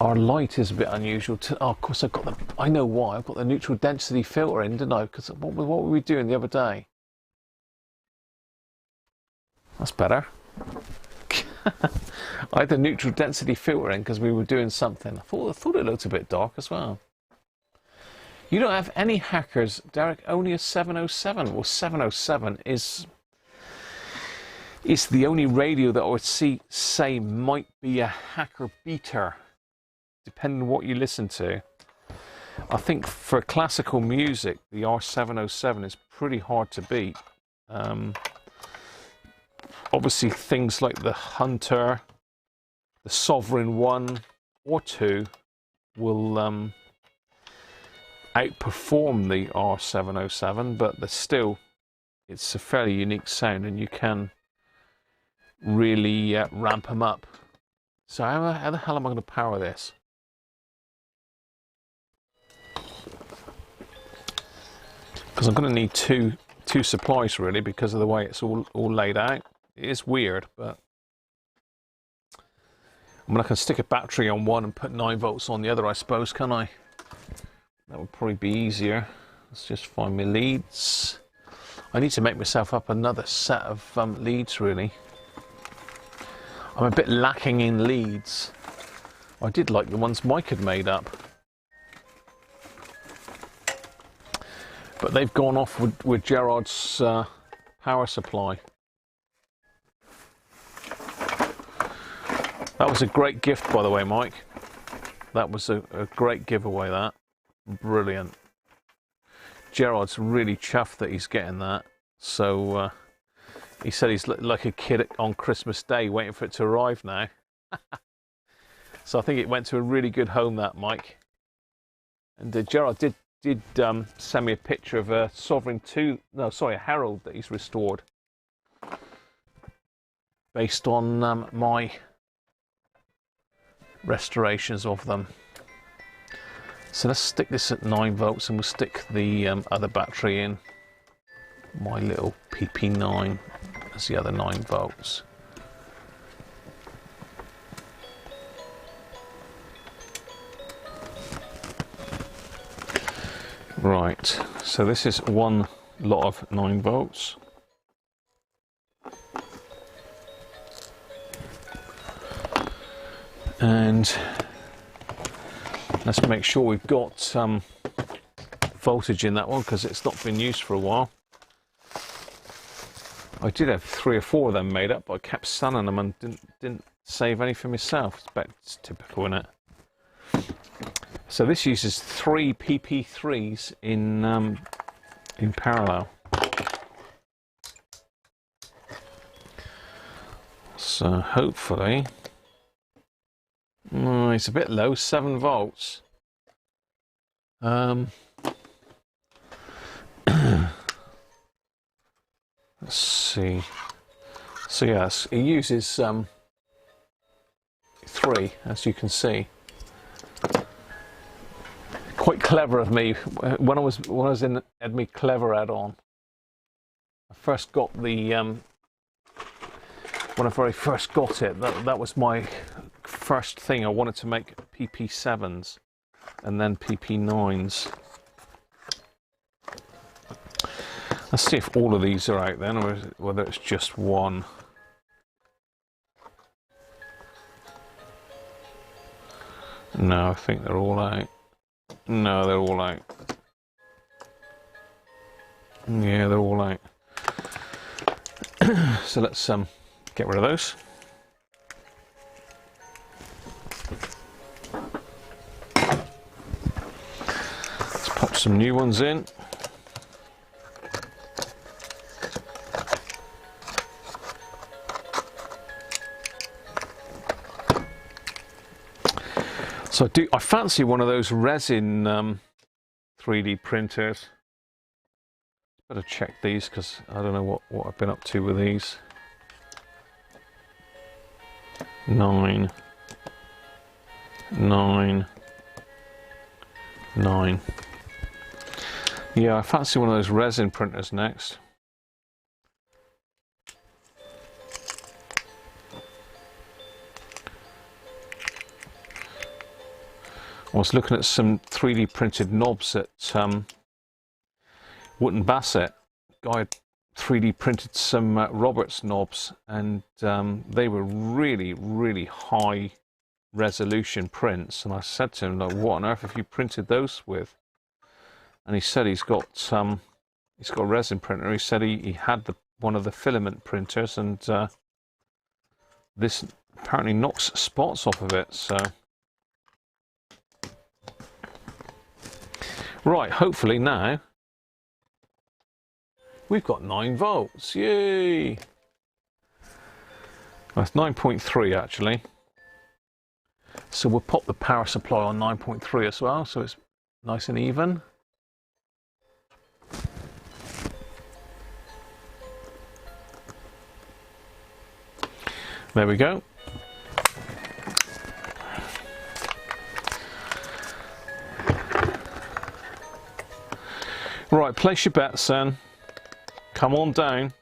Our light is a bit unusual. Oh, of course, I know why. I've got the neutral density filter in, didn't I? Because what were we doing the other day? That's better. I had the neutral density filter in because we were doing something. I thought it looked a bit dark as well. You don't have any hackers, Derek, only a 707. Well, 707 is the only radio that I would say might be a hacker beater, depending on what you listen to. I think for classical music, the R707 is pretty hard to beat. Obviously, things like the Hunter, the Sovereign 1 or 2 will outperform the R707, but it's a fairly unique sound, and you can really ramp them up. So how the hell am I going to power this? Because I'm going to need two supplies really, because of the way it's all laid out. It is weird, but I mean, I can stick a battery on one and put 9 volts on the other, I suppose, can I? That would probably be easier. Let's just find my leads. I need to make myself up another set of leads, really. I'm a bit lacking in leads. I did like the ones Mike had made up. But they've gone off with Gerard's power supply. That was a great gift, by the way, Mike. That was a great giveaway, that. Brilliant. Gerard's really chuffed that he's getting that. So he said he's like a kid on Christmas Day waiting for it to arrive now. So I think it went to a really good home, that, Mike. And Gerard did send me a picture of a Sovereign 2, no, sorry, a Herald that he's restored. Based on my restorations of them. So let's stick this at 9 volts and we'll stick the other battery in. My little PP9 as the other 9 volts. Right, so this is one lot of 9 volts. And let's make sure we've got some voltage in that one because it's not been used for a while. I did have 3 or 4 of them made up, but I kept selling them and didn't save any for myself. It's typical, isn't it? So this uses 3 PP3s in parallel. So hopefully, it's a bit low, 7 volts. Let's see. So yes, it uses 3, as you can see. Quite clever of me. When I was in Edme Clever add-on, I first got the when I very first got it, that was my first thing. I wanted to make PP7s and then PP9s. Let's see if all of these are out then, or whether it's just one. No, I think they're all out. No, they're all out. Yeah, they're all out. So let's get rid of those. Let's pop some new ones in. So I fancy one of those resin 3D printers. Better check these because I don't know what I've been up to with these. 9, 9, 9. Yeah, I fancy one of those resin printers next. I was looking at some 3D printed knobs at Wootton Bassett. Guy had 3D printed some Roberts knobs, and they were really, really high resolution prints. And I said to him, like, "What on earth have you printed those with?" And he said he's got a resin printer. He said he had one of the filament printers, and this apparently knocks spots off of it. So. Right, hopefully now we've got 9 volts. Yay! That's 9.3 actually. So we'll pop the power supply on 9.3 as well, so it's nice and even. There we go. Right, place your bets then. Come on down.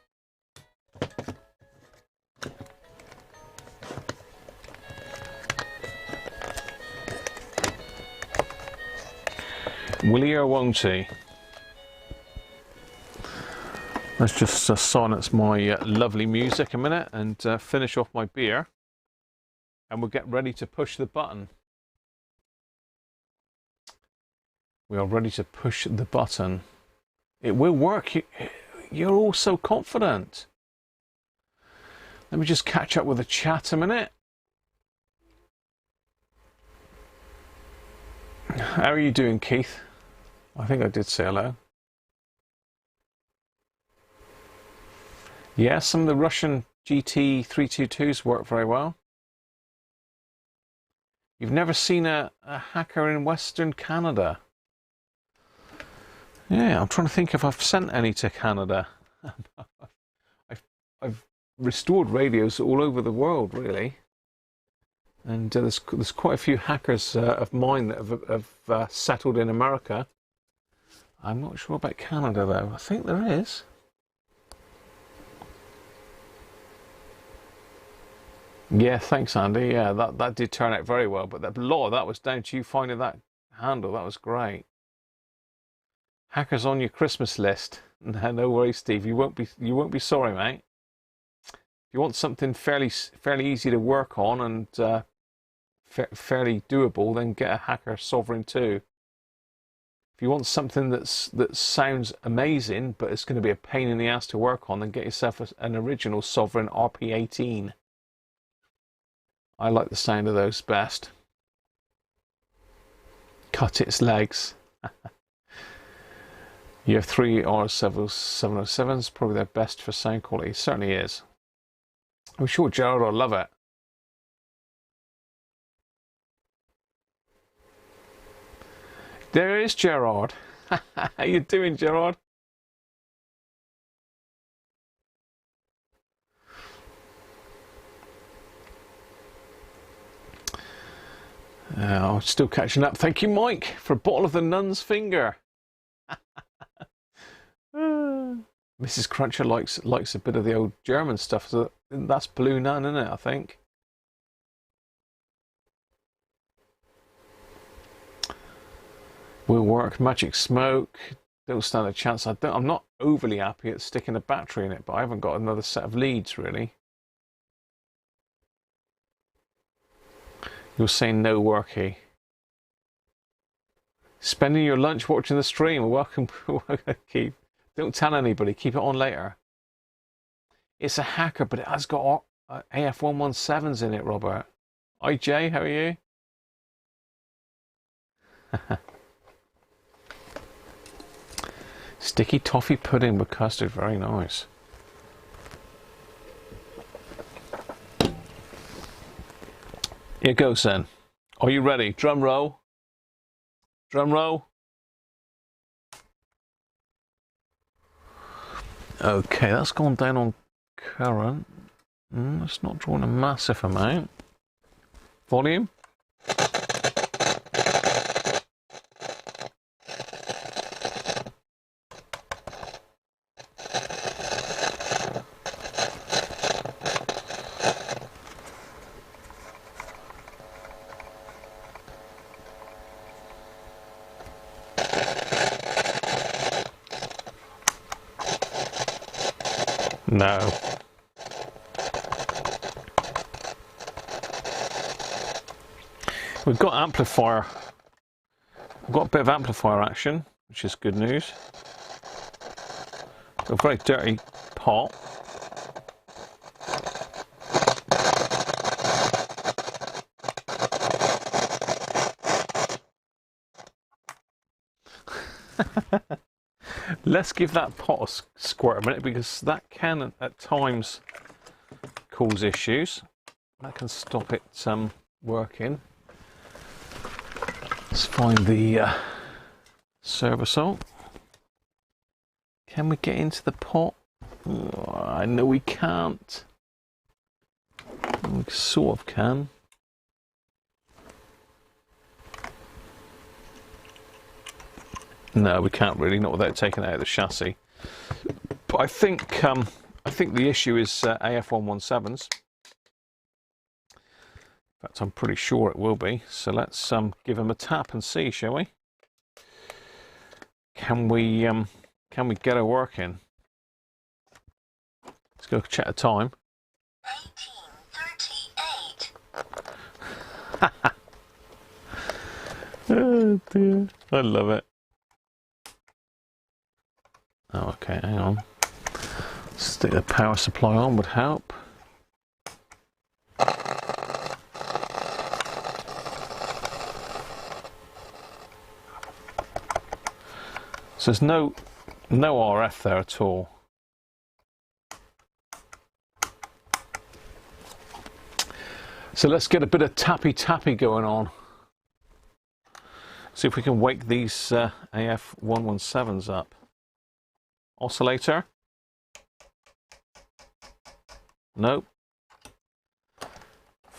Will he or won't he? Let's just silence my lovely music a minute and finish off my beer. And we'll get ready to push the button. We are ready to push the button. It will work. You're all so confident. Let me just catch up with the chat a minute. How are you doing, Keith? I think I did say hello. Yeah, some of the Russian GT322s work very well. You've never seen a hacker in Western Canada? Yeah, I'm trying to think if I've sent any to Canada. I've restored radios all over the world, really. And there's quite a few hackers of mine that have settled in America. I'm not sure about Canada though. I think there is. Yeah, thanks, Andy. Yeah, that did turn out very well. But a lot of that was down to you finding that handle. That was great. Hackers on your Christmas list. No worries, Steve. You won't be sorry, mate. If you want something fairly easy to work on and fairly doable, then get a Hacker Sovereign 2. If you want something that sounds amazing, but it's going to be a pain in the ass to work on, then get yourself an original Sovereign RP18. I like the sound of those best. Cut its legs. Your 3R707 is probably their best for sound quality. It certainly is. I'm sure Gerald will love it. There is Gerard. How you doing, Gerard? I'm still catching up. Thank you, Mike, for a bottle of the Nun's Finger. Mrs. Cruncher likes a bit of the old German stuff. So that's Blue Nun, isn't it? I think. Will work. Magic Smoke. Don't stand a chance. I'm not overly happy at sticking a battery in it, but I haven't got another set of leads really. You're saying no worky. Spending your lunch watching the stream. Welcome, Keith. Don't tell anybody. Keep it on later. It's a hacker, but it has got AF117s in it, Robert. Hi, Jay. How are you? Sticky toffee pudding with custard. Very nice. Here goes then. Are you ready? Drum roll. Drum roll. Okay, that's gone down on current. It's not drawing a massive amount. Volume. No. We've got amplifier. We've got a bit of amplifier action, which is good news. Got a very dirty pot. Let's give that pot a squirt a minute, because that can at times cause issues. That can stop it working. Let's find the server. Can we get into the pot? Oh, I know we can't. We sort of can. No, we can't really, not without taking it out of the chassis. But I think the issue is AF117s. In fact, I'm pretty sure it will be. So let's give them a tap and see, shall we? Can we get her working? Let's go check the time. 18:38. Oh dear, I love it. Oh, okay, hang on. Stick the power supply on would help. So there's no RF there at all. So let's get a bit of tappy going on. See if we can wake these AF117s up. Oscillator? Nope.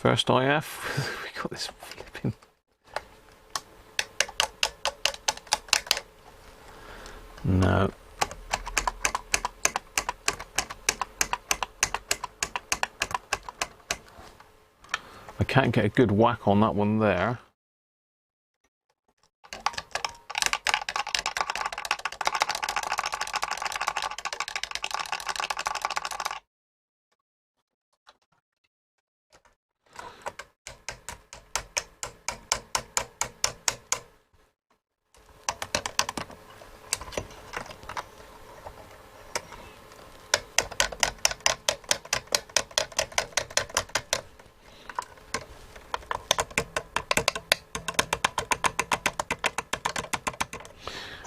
First IF. We got this flipping. No. I can't get a good whack on that one there.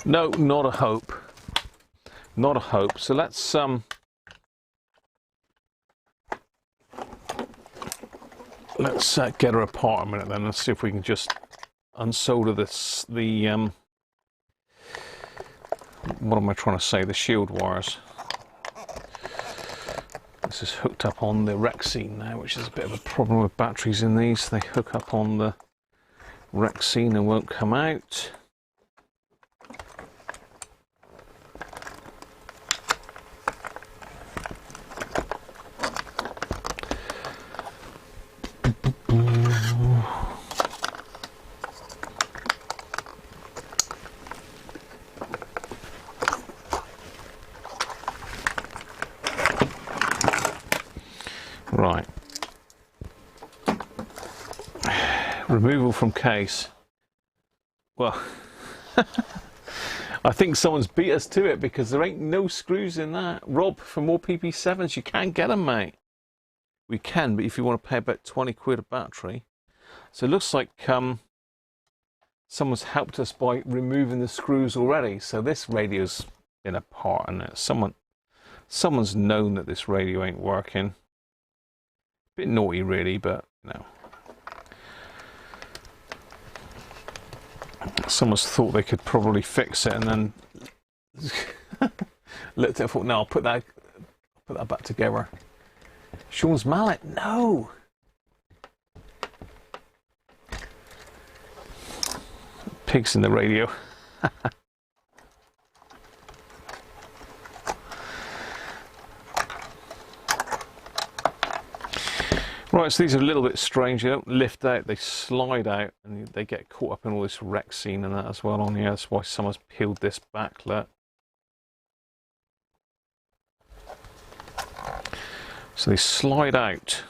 No, not a hope. Not a hope. So let's get her apart a minute then. Let's see if we can just unsolder this. What am I trying to say? The shield wires. This is hooked up on the Rexine now, which is a bit of a problem with batteries in these. They hook up on the Rexine and won't come out. Right. Removal from case. Well, I think someone's beat us to it because there ain't no screws in that. Rob, for more PP7s, you can't get them, mate. We can, but if you want to pay about 20 quid a battery. So it looks like someone's helped us by removing the screws already. So this radio's been apart, and someone's known that this radio ain't working. Bit naughty really, but no. Someone's thought they could probably fix it and then looked at it and thought, no, I'll put that back together. Sean's mallet, no! Pigs in the radio. Right, so these are a little bit strange. They don't lift out, they slide out, and they get caught up in all this Rexine and that as well on here. That's why someone's peeled this back, look. So they slide out.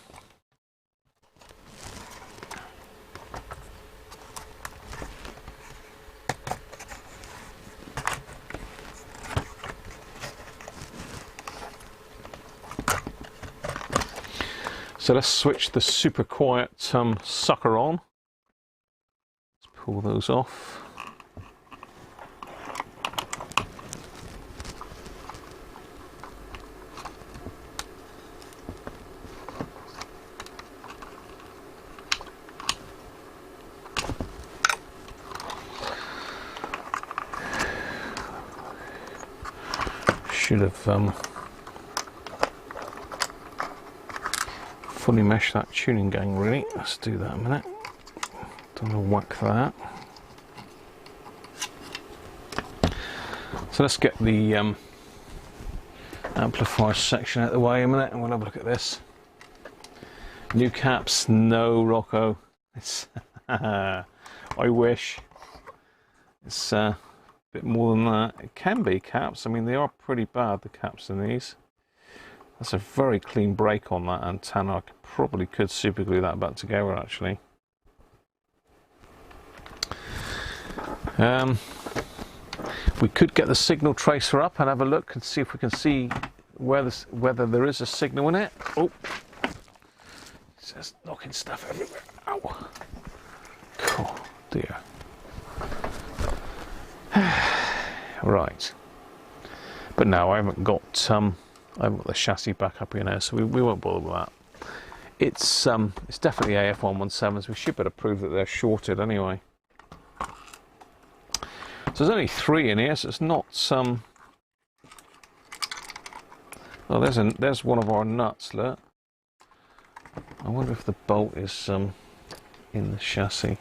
So let's switch the super quiet sucker on. Let's pull those off. Should have fully mesh that tuning gang really. Let's do that a minute. Don't want to whack that. So let's get the amplifier section out of the way a minute and we'll have a look at this. New caps, no Rocco. It's I wish. It's a bit more than that. It can be caps. I mean, they are pretty bad, the caps in these. That's a very clean break on that antenna. I probably could super glue that back together actually. We could get the signal tracer up and have a look and see if we can see whether there is a signal in it. Oh, it's just knocking stuff everywhere. Ow. Oh dear. Right. But no, I haven't got the chassis back up here now, so we won't bother with that. It's definitely AF117s. We should better prove that they're shorted anyway. So there's only 3 in here, so it's not some. Oh, there's one of our nuts. Look. I wonder if the bolt is in the chassis.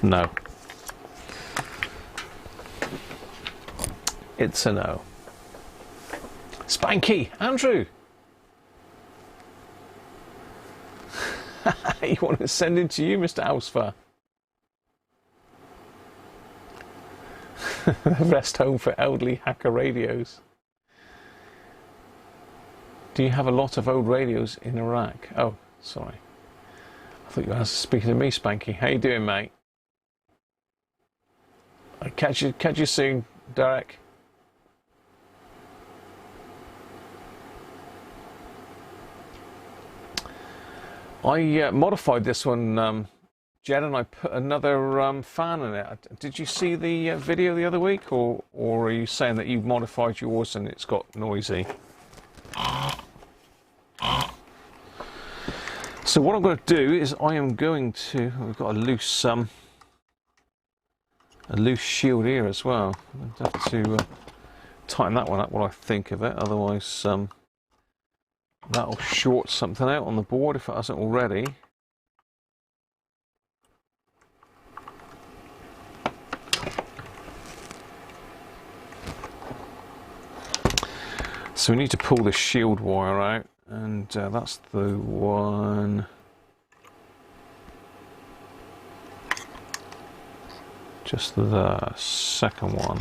No. It's a no. Spanky! Andrew! You want to send it to you, Mr. Ausfer? The best home for elderly hacker radios. Do you have a lot of old radios in Iraq? Oh, sorry. I thought you were speaking to me, Spanky. How you doing, mate? I'll catch you soon, Derek. I modified this one, Jed, and I put another fan in it. Did you see the video the other week, or are you saying that you modified yours and it's got noisy? So what I'm going to do is I am going to. We've got a loose shield here as well. I'll have to tighten that one up while I think of it. Otherwise, that'll short something out on the board if it hasn't already. So we need to pull the shield wire out, and that's the one. Just the second one.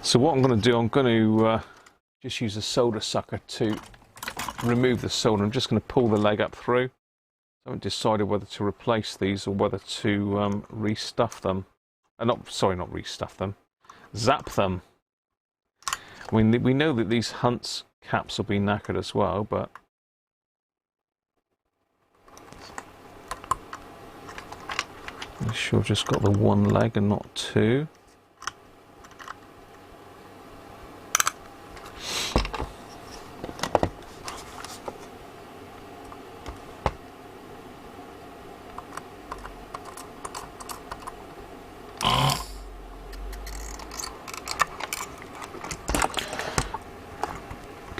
So what I'm going to do, I'm going to just use a solder sucker to remove the solder. I'm just going to pull the leg up through. I haven't decided whether to replace these or whether to restuff them. Not restuff them. Zap them. I mean, we know that these Hunt's caps will be knackered as well, but I'm sure I've just got the one leg and not two.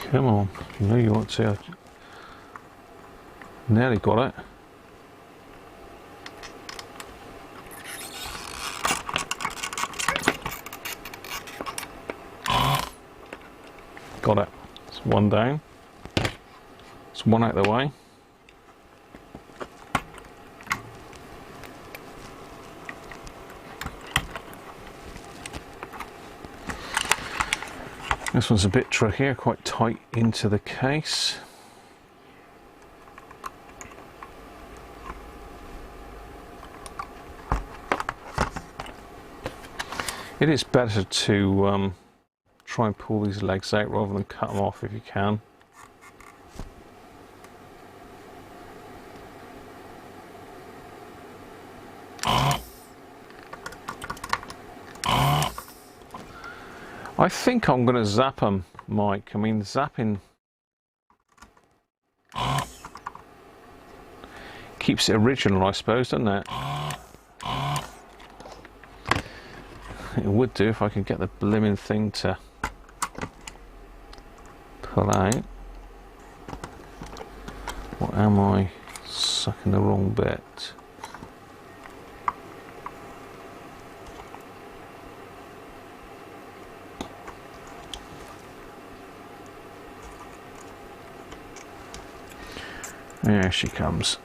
Come on, you know you want to. Nearly got it. Got it. It's one down. It's one out the way. This one's a bit trickier, quite tight into the case. It is better to try and pull these legs out rather than cut them off if you can. I think I'm going to zap them, Mike. I mean, zapping keeps it original, I suppose, doesn't it? It would do if I could get the blimmin' thing to pull out. What am I sucking the wrong bit? There she comes.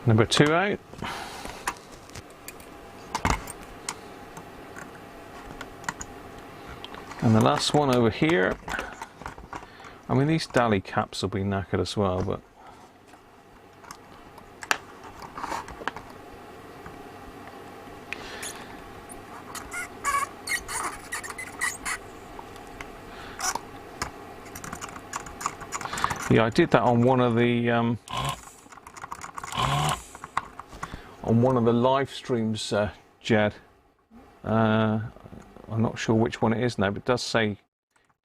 Number 2 out. And the last one over here. I mean, these Dally caps will be knackered as well, but yeah, I did that on one of the live streams, Jed. I'm not sure which one it is now, but it does say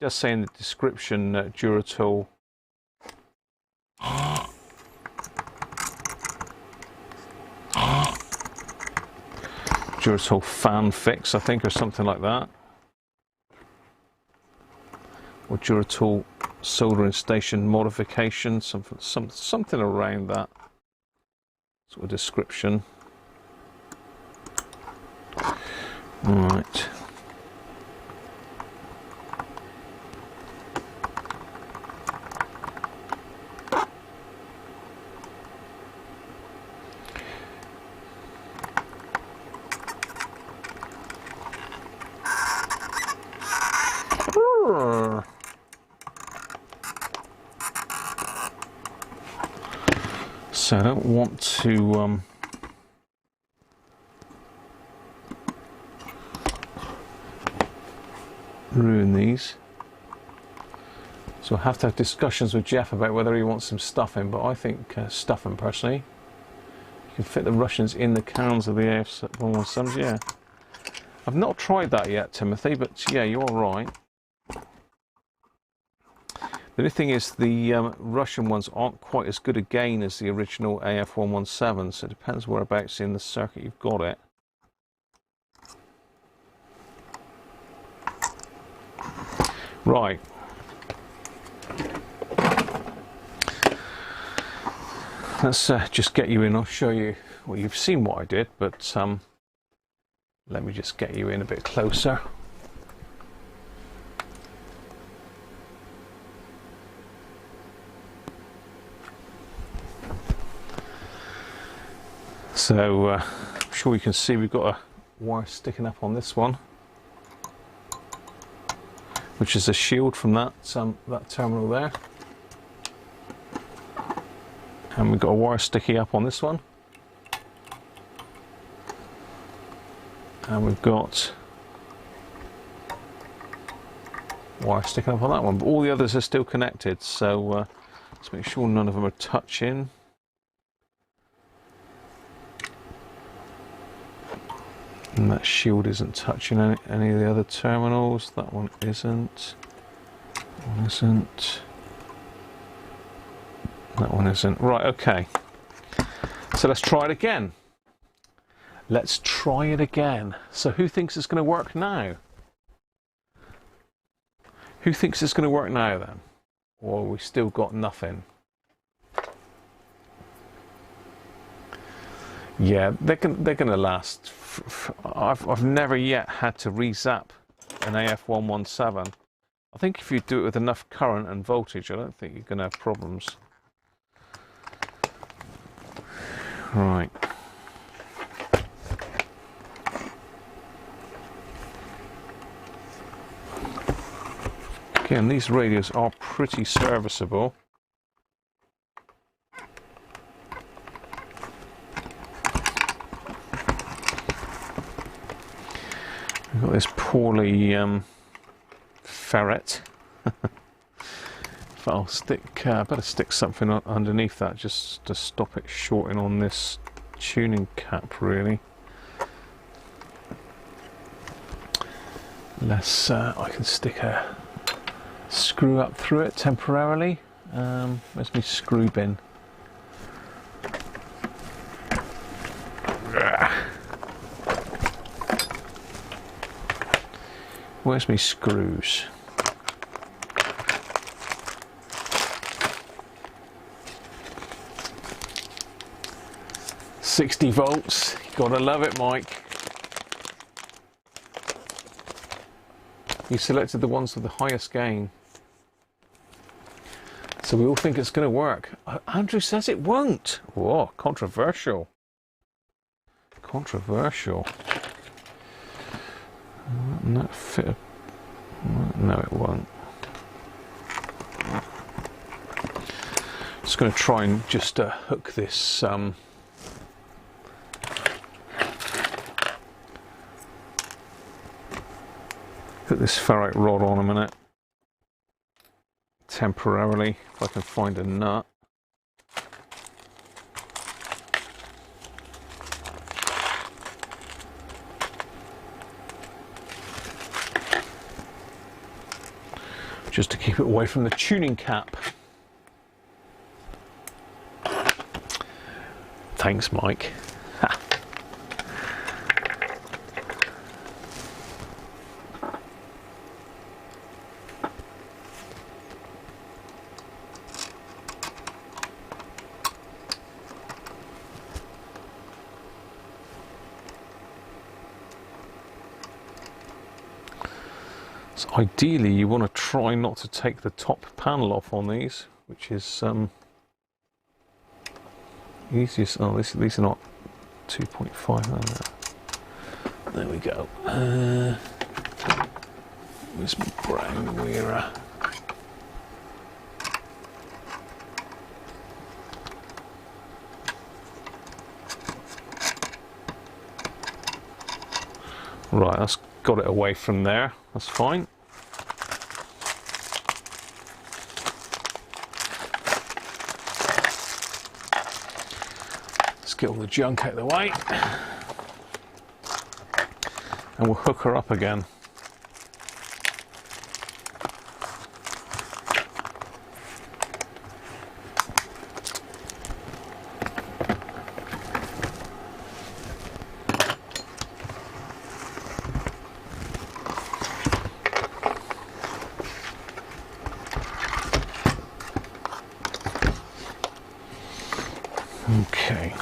in the description Duratool fan fix, I think, or something like that, or Duratool soldering station modification, something around that sort of description. Right. So I don't want to ruin these, so I'll have to have discussions with Jeff about whether he wants some stuffing, but I think stuffing personally. You can fit the Russians in the cans of the AF117s, yeah. I've not tried that yet, Timothy, but yeah, you're right. The only thing is the Russian ones aren't quite as good again as the original AF117, so it depends whereabouts in the circuit you've got it. Right. Let's just get you in. I'll show you. Well, you've seen what I did, but let me just get you in a bit closer. So I'm sure you can see we've got a wire sticking up on this one, which is a shield from that terminal there, and we've got a wire sticking up on this one, and we've got wire sticking up on that one, but all the others are still connected, so let's make sure none of them are touching. And that shield isn't touching any of the other terminals. That one isn't. That one isn't. That one isn't. Right, okay. So let's try it again. Let's try it again. So who thinks it's going to work now? Who thinks it's going to work now then? Or we still got nothing? Yeah, they're going to last. I've never yet had to re-zap an AF117. I think if you do it with enough current and voltage, I don't think you're going to have problems. Right. Again, these radios are pretty serviceable. We've got this poorly ferret. I'll better stick something underneath that just to stop it shorting on this tuning cap, really. I can stick a screw up through it temporarily. Where's my screw bin? Where's my screws? $60 volts. Gotta love it, Mike. You selected the ones with the highest gain. So we all think it's going to work. Andrew says it won't. Whoa, controversial. Controversial. Not fit. No, it won't. Just going to try and just hook this. Put this ferrite rod on a minute. Temporarily, if I can find a nut. just to keep it away from the tuning cap. Thanks, Mike. Ha. So ideally, you want to try not to take the top panel off on these, which is easiest. Oh, these are not 2.5. There we go. Where's my brown mirror? Right, that's got it away from there. That's fine. Get all the junk out of the way, and we'll hook her up again. Okay.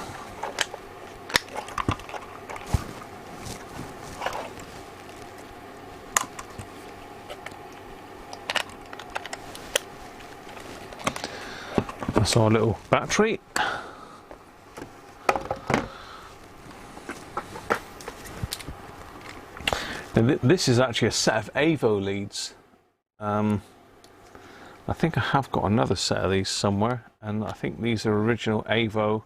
That's our little battery. And this is actually a set of AVO leads. I think I have got another set of these somewhere, and I think these are original AVO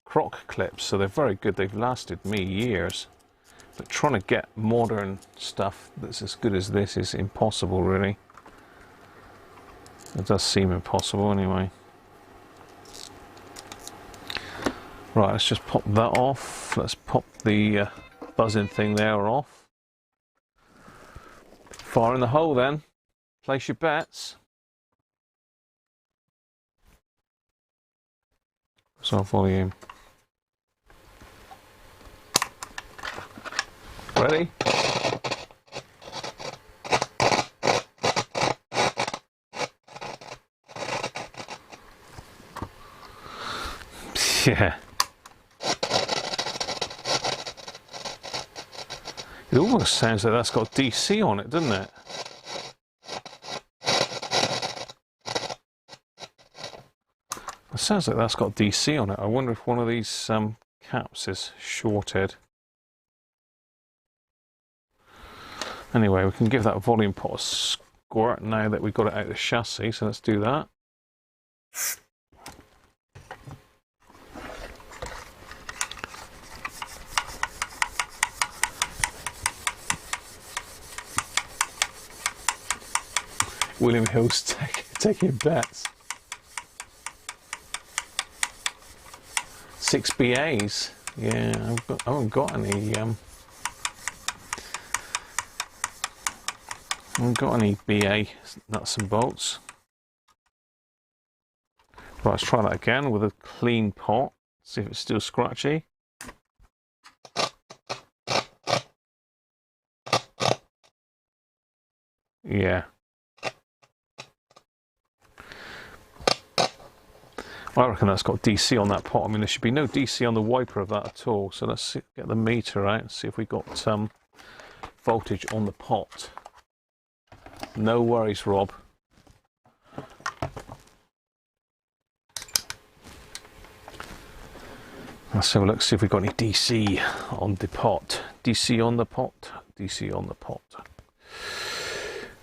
croc clips, so they're very good. They've lasted me years. But trying to get modern stuff that's as good as this is impossible, really. It does seem impossible anyway. Right, let's just pop that off. Let's pop the buzzing thing there off. Fire in the hole then. Place your bets. What's our volume? Ready? Yeah. It almost sounds like that's got DC on it, doesn't it? It sounds like that's got DC on it. I wonder if one of these caps is shorted. Anyway, we can give that volume pot a squirt now that we've got it out of the chassis, so let's do that. William Hill's taking bets. 6 BAs. Yeah, I haven't got any. I haven't got any BA nuts and bolts. Right, let's try that again with a clean pot. See if it's still scratchy. Yeah. I reckon that's got DC on that pot. I mean, there should be no DC on the wiper of that at all. So let's get the meter out and see if we got voltage on the pot. No worries, Rob. Let's have a look, see if we've got any DC on the pot. DC on the pot. DC on the pot.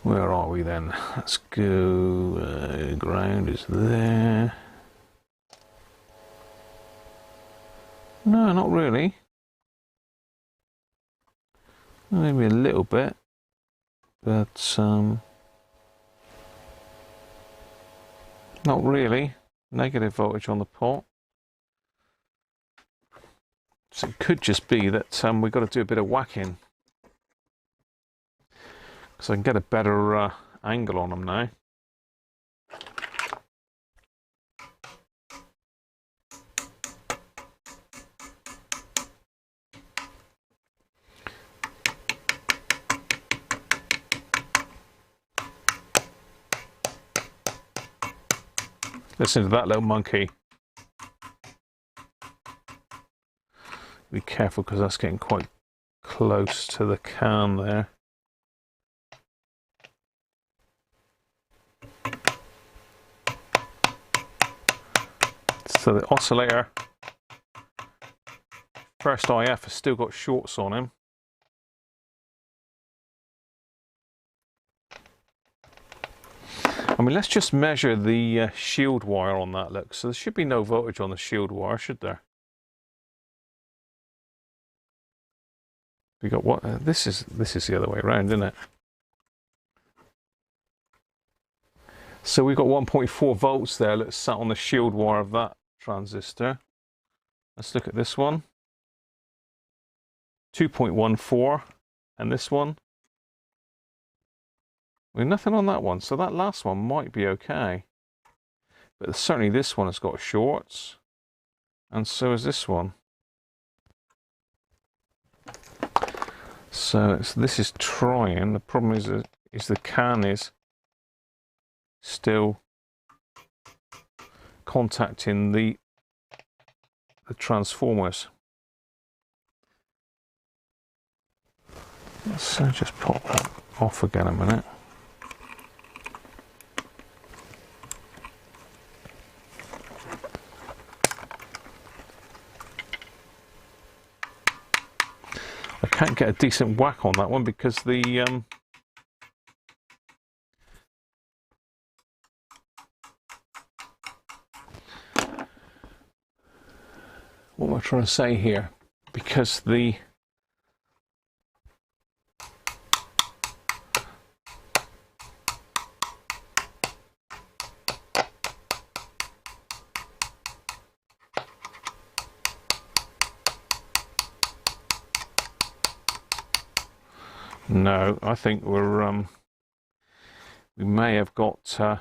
Where are we then? Let's go. Ground is there. No, not really. Maybe a little bit, but not really. Negative voltage on the pot. So it could just be that we've got to do a bit of whacking, so I can get a better angle on them now. Listen to that little monkey. Be careful because that's getting quite close to the can there. So the oscillator, first IF, has still got shorts on him. I mean, let's just measure the shield wire on that, look. So there should be no voltage on the shield wire, should there? We got what? This is the other way around, isn't it? So we've got 1.4 volts there. Let's sat on the shield wire of that transistor. Let's look at this one. 2.14, and this one. We've nothing on that one, so that last one might be okay. But certainly this one has got shorts, and so is this one. So this is trying. The problem is the can is still contacting the transformers. Let's just pop that off again a minute. I can't get a decent whack on that one because the what am I trying to say here? Because the no, I think we're we may have got so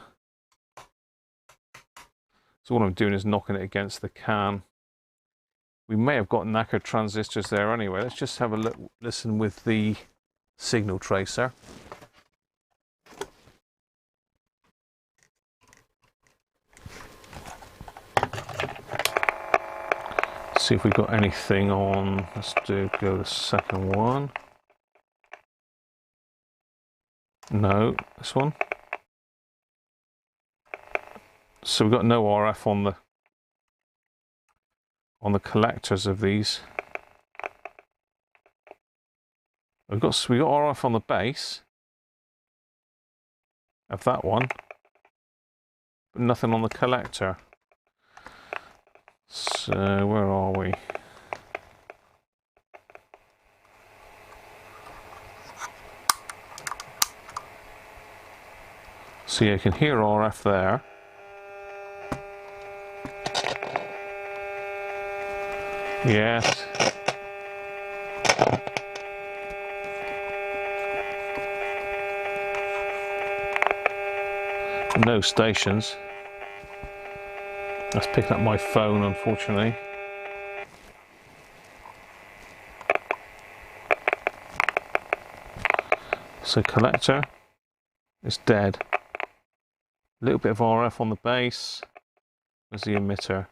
what I'm doing is knocking it against the can. We may have got knackered transistors there anyway. Let's just have a look, listen with the signal tracer. See if we've got anything on. Let's go to the second one. No, this one. So we've got no RF on the collectors of these. We got RF on the base of that one, but nothing on the collector. So where are we? So you can hear RF there. Yes. No stations. That's picking up my phone, unfortunately. So collector is dead. A little bit of RF on the base. Where's the emitter?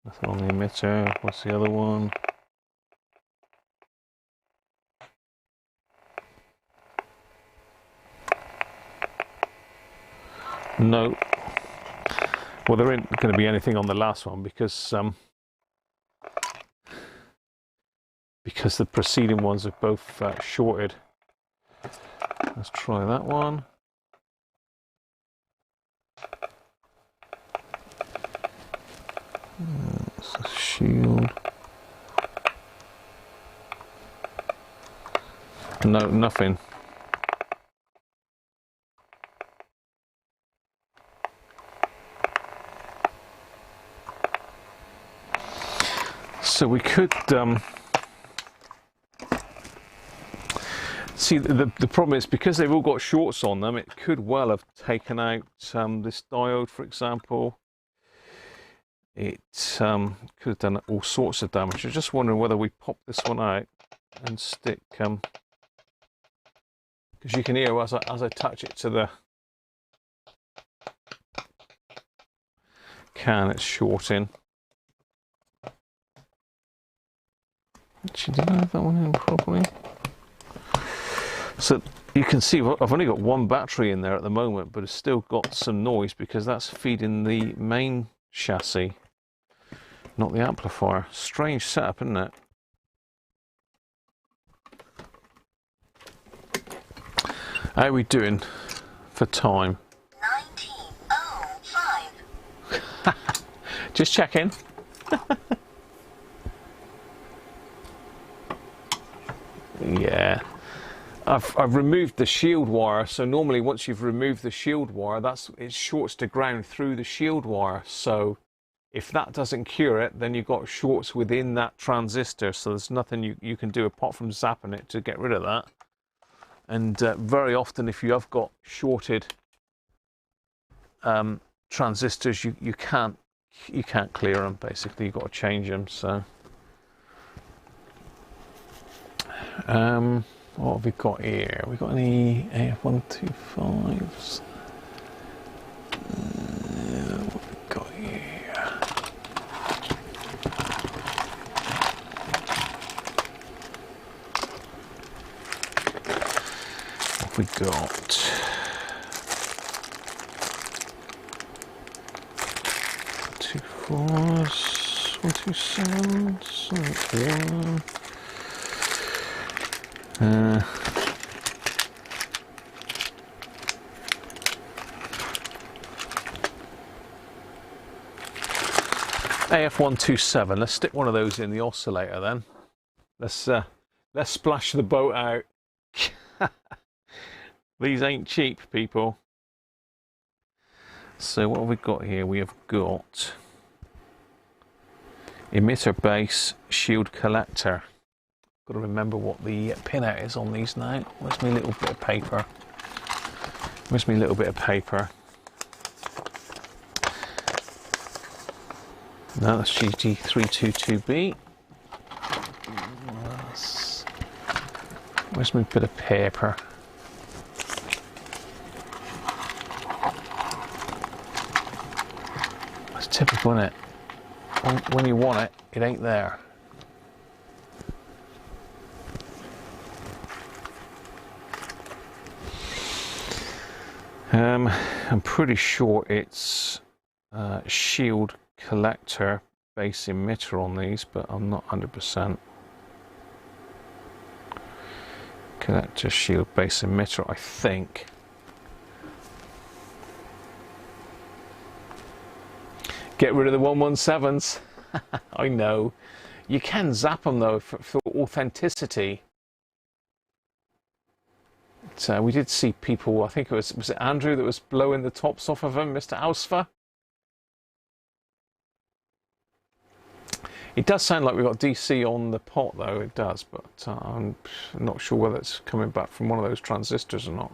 Nothing on the emitter. What's the other one? No. Well, there ain't going to be anything on the last one because the preceding ones are both shorted. Let's try that one. That's a shield. No, nothing. So we could See, the problem is because they've all got shorts on them, it could well have taken out this diode, for example. It could have done all sorts of damage. I'm just wondering whether we pop this one out and stick, because you can hear as I touch it to the can, it's shorting. Actually, did I have that one in properly? So you can see I've only got one battery in there at the moment, but it's still got some noise because that's feeding the main chassis, not the amplifier. Strange setup, isn't it? How are we doing for time? 19:05. Just checking. Yeah. I've removed the shield wire, so normally once you've removed the shield wire, it shorts to ground through the shield wire. So if that doesn't cure it, then you've got shorts within that transistor, so there's nothing you can do apart from zapping it to get rid of that. And very often if you have got shorted transistors, you can't clear them. Basically, you've got to change them. So what have we got here? We got any AF125s? What have we got here? What have we got? Two fours, 127s, one. AF127. Let's stick one of those in the oscillator then. Let's splash the boat out. These ain't cheap, people. So what have we got here? We have got emitter base, shield collector. Got to remember what the pinout is on these now. Where's my little bit of paper? Where's my little bit of paper? No, that's GT322B. Where's my bit of paper? That's typical, isn't it? When you want it, it ain't there. I'm pretty sure it's shield collector base emitter on these, but I'm not 100%. Collector shield base emitter, I think. Get rid of the 117s. I know. You can zap them though for authenticity. So we did see people, I think was it Andrew that was blowing the tops off of them, Mr. Ausfa? It does sound like we've got DC on the pot though, it does, but I'm not sure whether it's coming back from one of those transistors or not.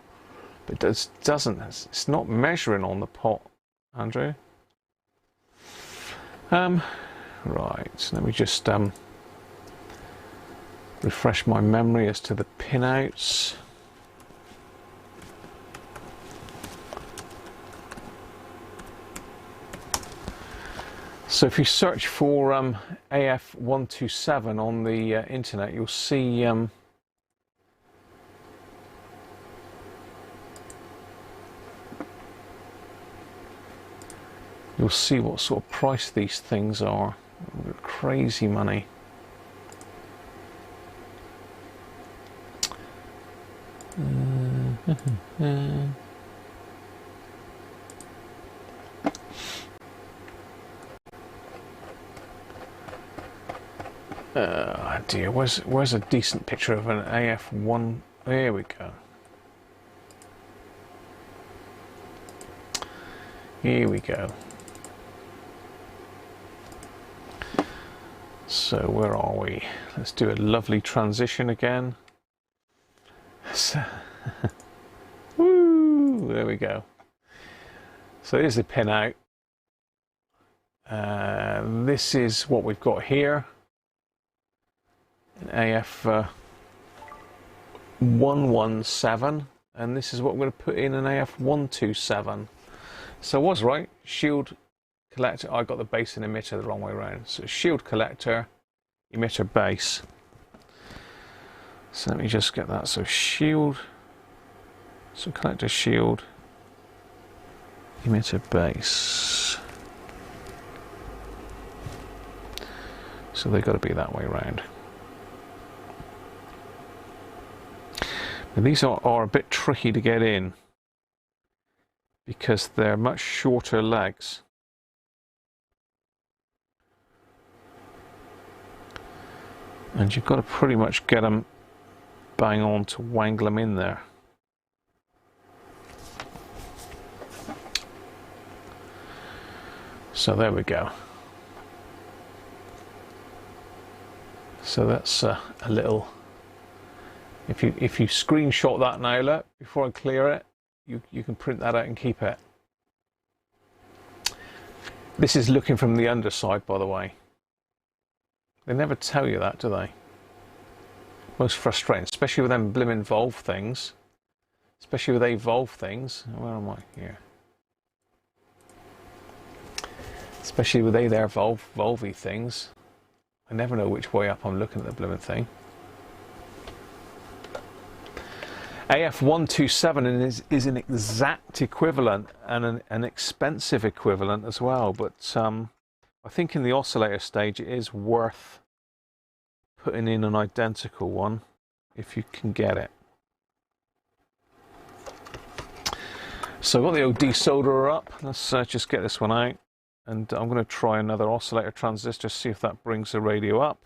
But it doesn't, it's not measuring on the pot, Andrew. Right, let me just refresh my memory as to the pinouts. So if you search for AF127 on the internet, you'll see what sort of price these things are. Crazy money. Oh dear, where's a decent picture of an AF1? There we go. Here we go. So where are we? Let's do a lovely transition again. So, woo, there we go. So here's the pin out. This is what we've got here. An AF 117, and this is what I'm going to put in an AF 127. So I was right. Shield collector. I got the base and emitter the wrong way around. So shield collector, emitter base. So let me just get that. So shield. So collector shield. Emitter base. So they've got to be that way around. And these are a bit tricky to get in because they're much shorter legs. And you've got to pretty much get them bang on to wangle them in there. So there we go. So that's a little. If you screenshot that now, look, before I clear it, you can print that out and keep it. This is looking from the underside, by the way. They never tell you that, do they? Most frustrating, especially with them blimmin' valve things. Especially with valve things. Where am I? Here. Especially with their valvey things. I never know which way up I'm looking at the blimmin' thing. AF 127 is an exact equivalent and an expensive equivalent as well, but I think in the oscillator stage it is worth putting in an identical one if you can get it. So I've got the old desolderer up. Let's just get this one out, and I'm going to try another oscillator transistor, see if that brings the radio up.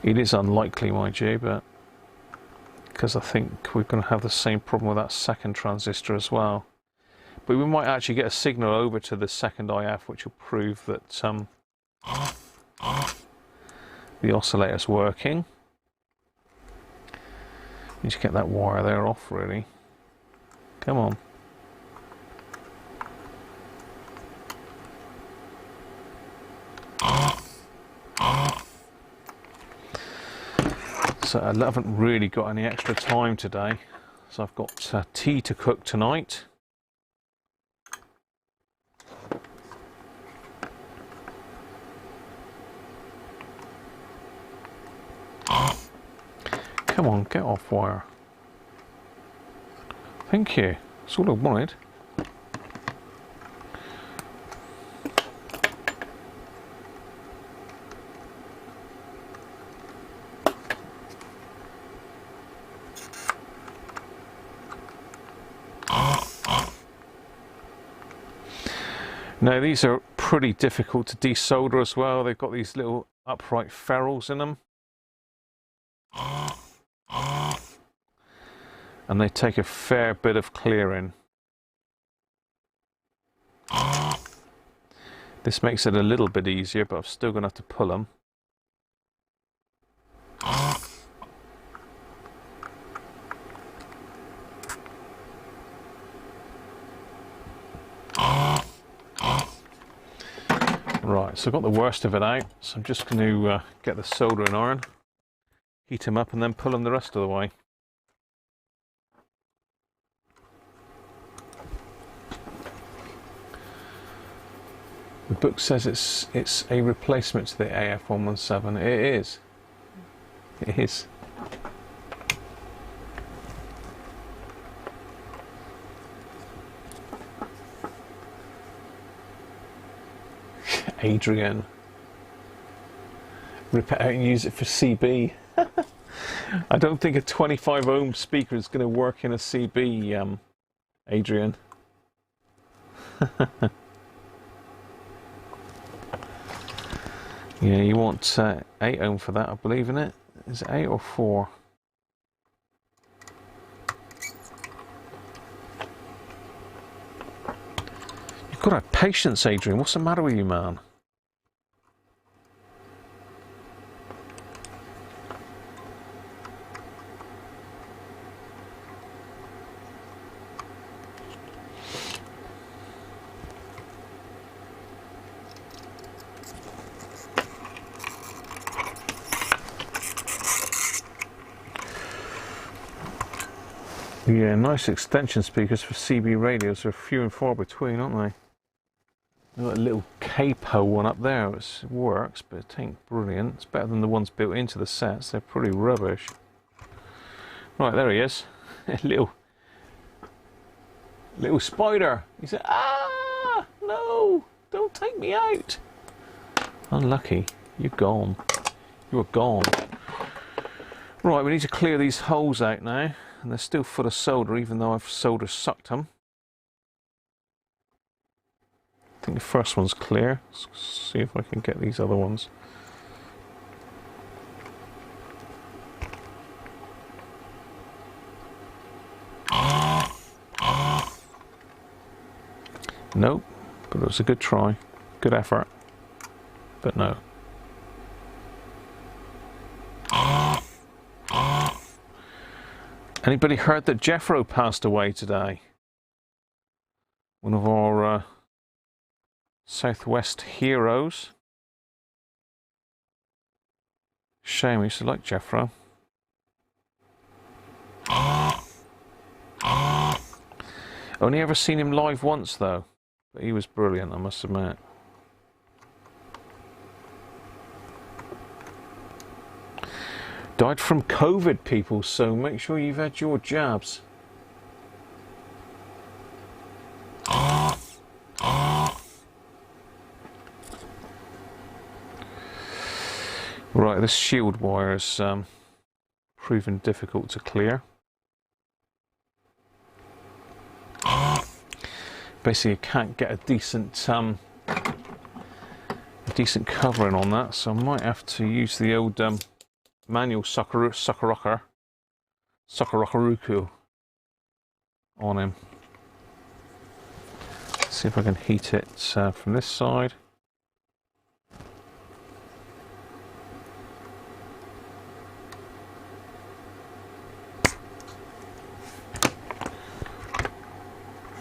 It is unlikely, mind you, but because I think we're going to have the same problem with that second transistor as well. But we might actually get a signal over to the second IF, which will prove that the oscillator's working. You just get that wire there off, really. Come on. So I haven't really got any extra time today, so I've got tea to cook tonight. Come on, get off wire. Thank you. That's all I wanted. Now these are pretty difficult to desolder as well. They've got these little upright ferrules in them. And they take a fair bit of clearing. This makes it a little bit easier, but I'm still going to have to pull them. Right, so I've got the worst of it out, so I'm just going to get the soldering iron, heat them up, and then pull them the rest of the way. The book says it's a replacement to the AF117. It is. It is. Adrian. Rip it out and use it for CB. I don't think a 25 ohm speaker is going to work in a CB, Adrian. Yeah, you want 8 ohm for that, I believe, in it. Is it 8 or 4? You Gotta have patience, Adrian. What's the matter with you, man? Yeah, nice extension speakers for CB radios are few and far between, aren't they? They've got a little capo one up there, which works, but it ain't brilliant. It's better than the ones built into the sets. They're pretty rubbish. Right, there he is. little spider. He said, "Ah, no, don't take me out." Unlucky. You're gone. You're gone. Right, we need to clear these holes out now. And they're still full of solder, even though I've solder sucked them. I think the first one's clear. Let's see if I can get these other ones. Nope, but it was a good try. Good effort. But no. Anybody heard that Jeffro passed away today? One of our Southwest heroes. Shame, I used to like Jeffro. Only ever seen him live once though. But he was brilliant, I must admit. Died from COVID, people, so make sure you've had your jabs. Right, this shield wire is proven difficult to clear. Basically, you can't get a decent covering on that, so I might have to use the old manual Suckeruku on him. Let's see if I can heat it from this side.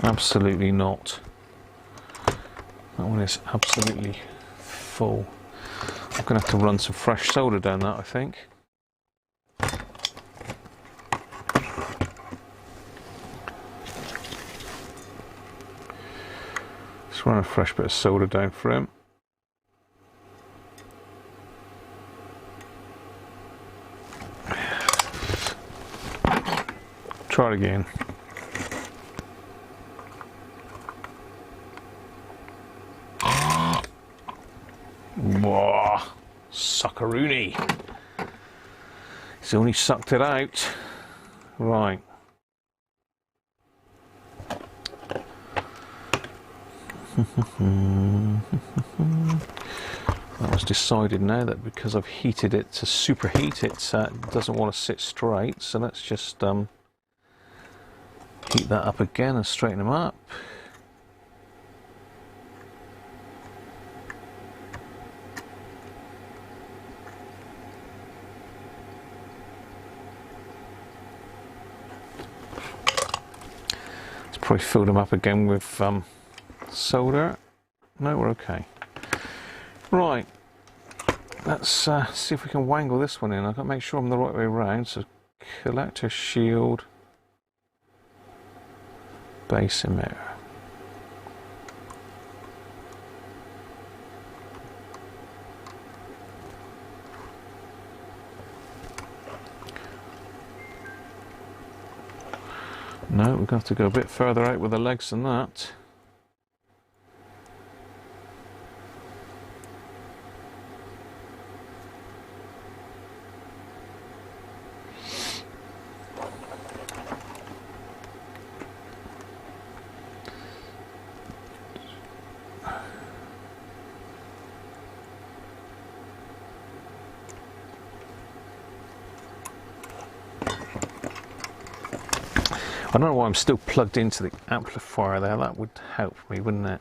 Absolutely not. That one is absolutely full. I'm going to have to run some fresh solder down that, I think. Let's run a fresh bit of solder down for him. Try it again. Whoa, suckeroony. He's only sucked it out. Right. That was decided now that because I've heated it to superheat it, doesn't want to sit straight. So let's just heat that up again and straighten them up. Probably fill them up again with solder. No, we're okay. Right, let's see if we can wangle this one in. I've got to make sure I'm the right way around. So collector, shield, base emitter. No, we're going to have to go a bit further out with the legs than that. I don't know why I'm still plugged into the amplifier there. That would help me, wouldn't it?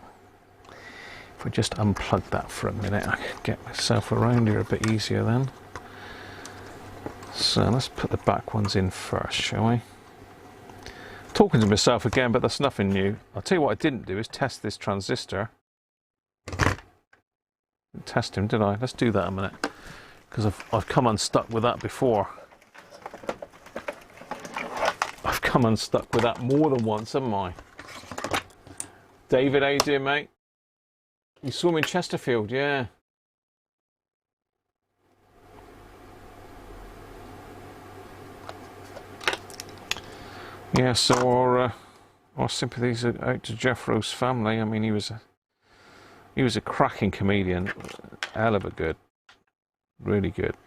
If I just unplug that for a minute, I can get myself around here a bit easier then. So let's put the back ones in first, shall we? Talking to myself again, but that's nothing new. I'll tell you what I didn't do is test this transistor. Didn't test him, did I? Let's do that a minute, because I've come unstuck with that before. I've come unstuck with that more than once, haven't I? David, how you doing, mate? You saw me in Chesterfield, yeah. Yeah, so our sympathies are out to Jeff Rose's family. I mean, he was a cracking comedian, hell of a good, really good.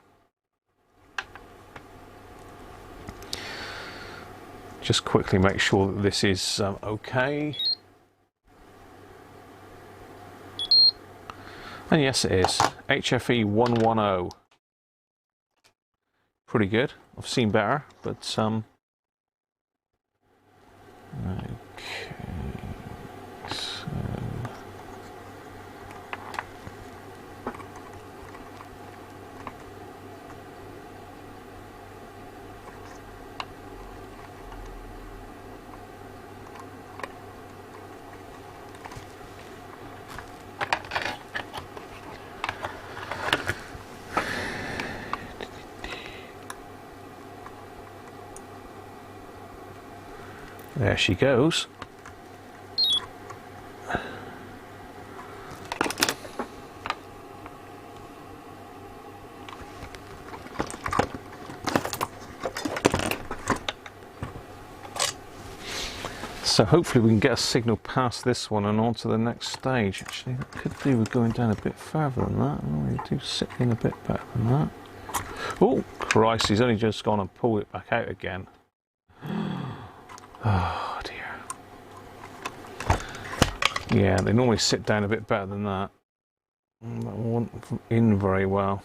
Just quickly make sure that this is okay. And yes, it is. HFE 110. Pretty good. I've seen better, but okay. So there she goes. So hopefully we can get a signal past this one and on to the next stage. Actually, that could do with going down a bit further than that. Oh, we do sit in a bit better than that. Oh, Christ, he's only just gone and pulled it back out again. Oh dear. Yeah, they normally sit down a bit better than that. That won't in very well.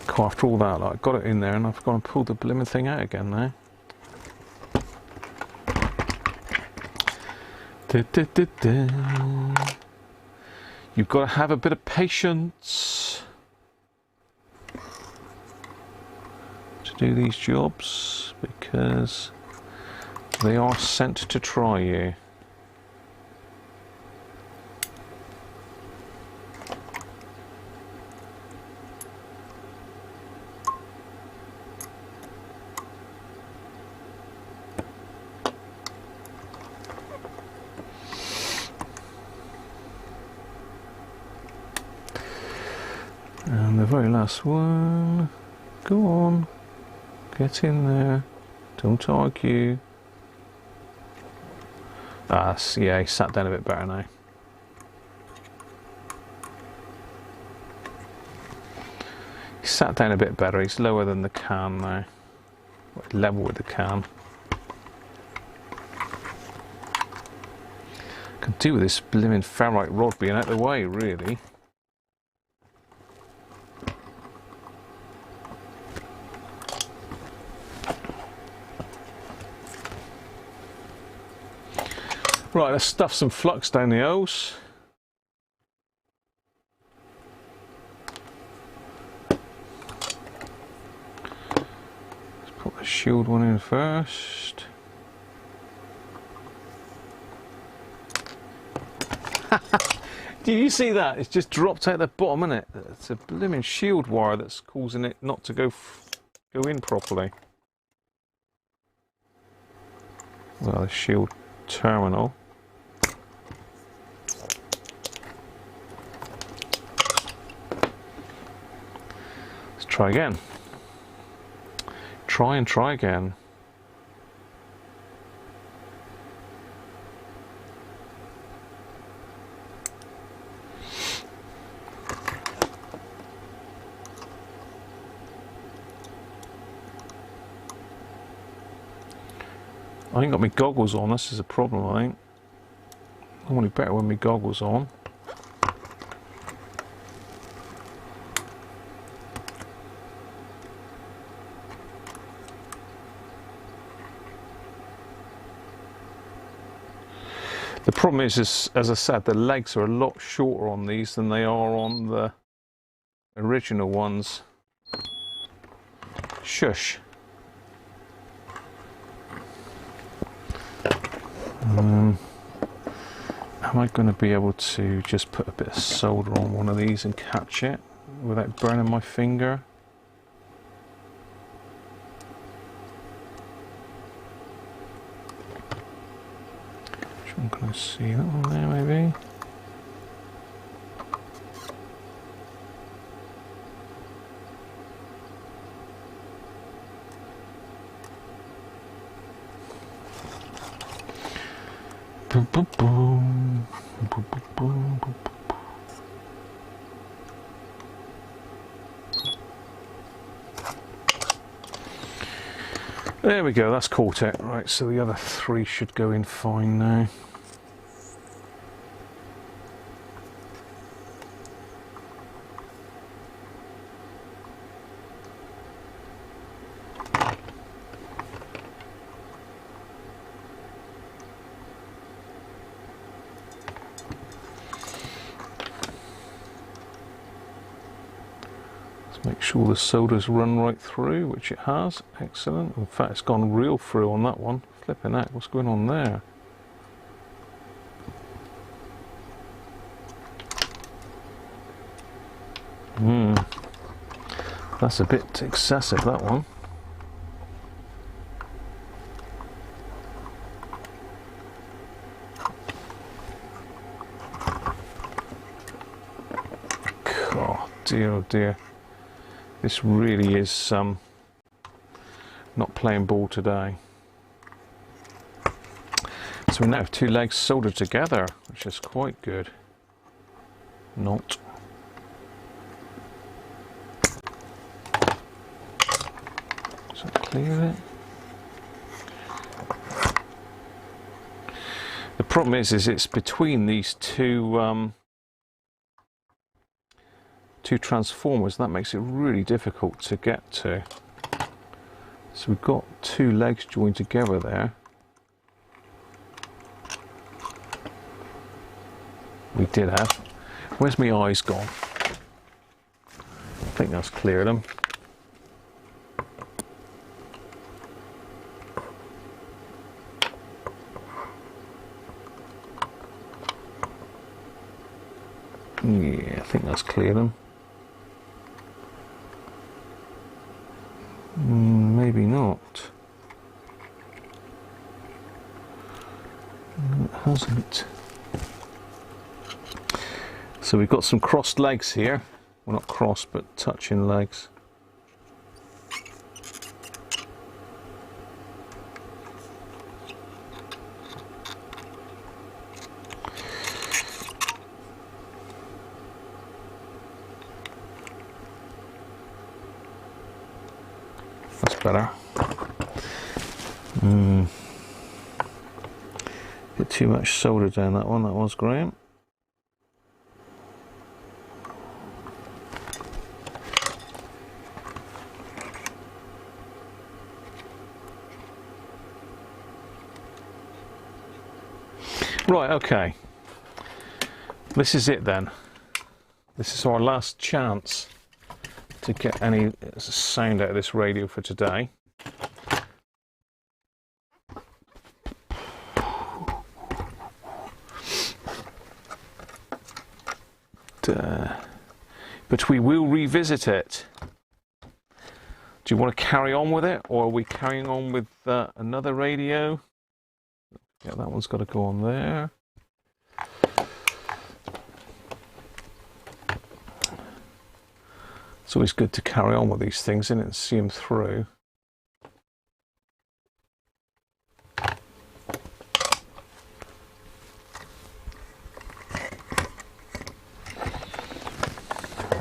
Cool, after all that, like, I got it in there and I've gone and pulled the blimmin' thing out again now. You've got to have a bit of patience to do these jobs, because they are sent to try you. And the very last one, go on, get in there, don't argue. Ah, yeah, he sat down a bit better now. He sat down a bit better, he's lower than the can now, level with the can. Could do with this blimmin' ferrite rod being out of the way, really. Right, let's stuff some flux down the hose. Let's put the shield one in first. Did you see that? It's just dropped out the bottom, isn't it? It's a blooming shield wire that's causing it not to go in properly. Well, the shield terminal. Try again. Try and try again. I ain't got my goggles on, this is a problem, I think. Normally better when my goggles on. The problem is, as I said, the legs are a lot shorter on these than they are on the original ones. Shush. Am I going to be able to just put a bit of solder on one of these and catch it without burning my finger? I'm going to see that one there, maybe. Boom, boom, boom. Boom, boom, boom, boom. There we go, that's caught it. Right, so the other three should go in fine now. Make sure the solder's run right through, which it has. Excellent. In fact, it's gone real through on that one. Flipping heck, what's going on there? That's a bit excessive, that one. God, dear, oh dear. This really is not playing ball today. So we now have two legs soldered together, which is quite good. Not. Does that clear it? The problem is it's between these two transformers, and that makes it really difficult to get to. So we've got two legs joined together there. We did have. Where's my eyes gone? I think that's cleared them. Yeah, I think that's cleared them. Maybe not. It hasn't. So we've got some crossed legs here. Well, not crossed, but touching legs. Better. Bit too much solder down that one. That was great. Right, okay. This is it then. This is our last chance to get any sound out of this radio for today. But we will revisit it. Do you want to carry on with it, or are we carrying on with another radio? Yeah, that one's got to go on there. It's always good to carry on with these things, isn't it, and see them through.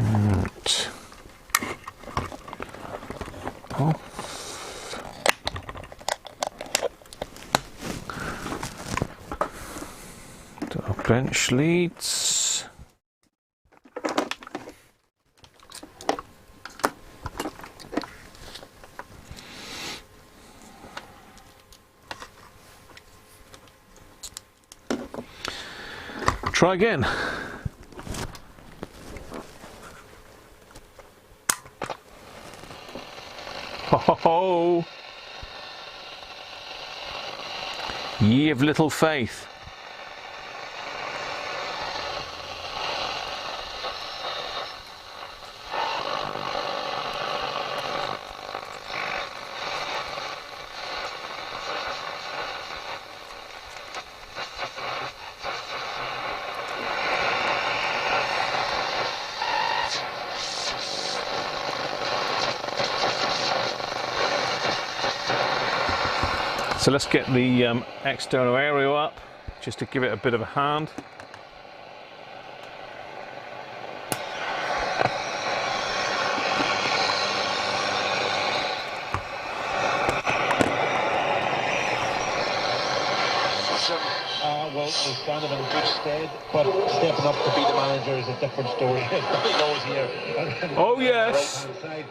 Right. Off. Bench leads. Try again. Ho ho ho! Ye of little faith. So let's get the external aerial up, just to give it a bit of a hand. Well, he's kind of in a good stead, but stepping up to be the manager is a different story. Here. Oh yes. Right-hand side,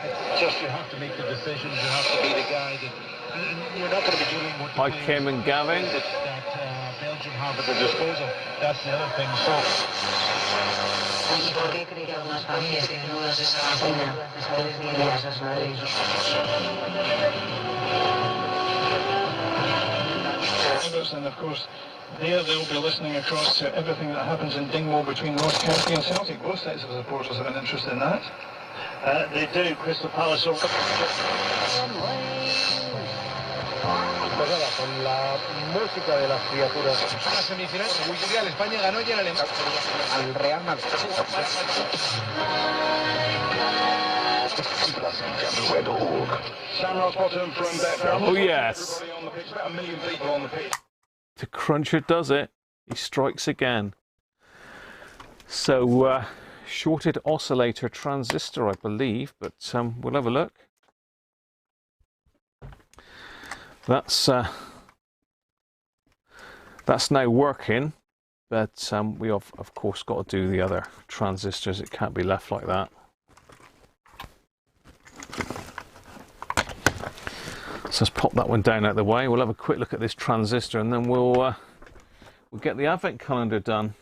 it's just you have to make the decisions. You have to be the guy that. And you're not going to be doing what Hi Kim and Gavin. that Belgium have at their disposal. That's the other thing. So. And of course, they'll be listening across to everything that happens in Dingwall between Ross County and Celtic. Both sets of supporters have an interest in that. They do. Crystal Palace over. Con la música de las criaturas. La semifinal, Mundial, España ganó y el Alemania al Real Madrid. Oh yes. The Cruncher does it. He strikes again. So shorted oscillator transistor, I believe, but we'll have a look. That's now working, but we have, of course, got to do the other transistors. It can't be left like that. So let's pop that one down out of the way. We'll have a quick look at this transistor, and then we'll get the advent calendar done.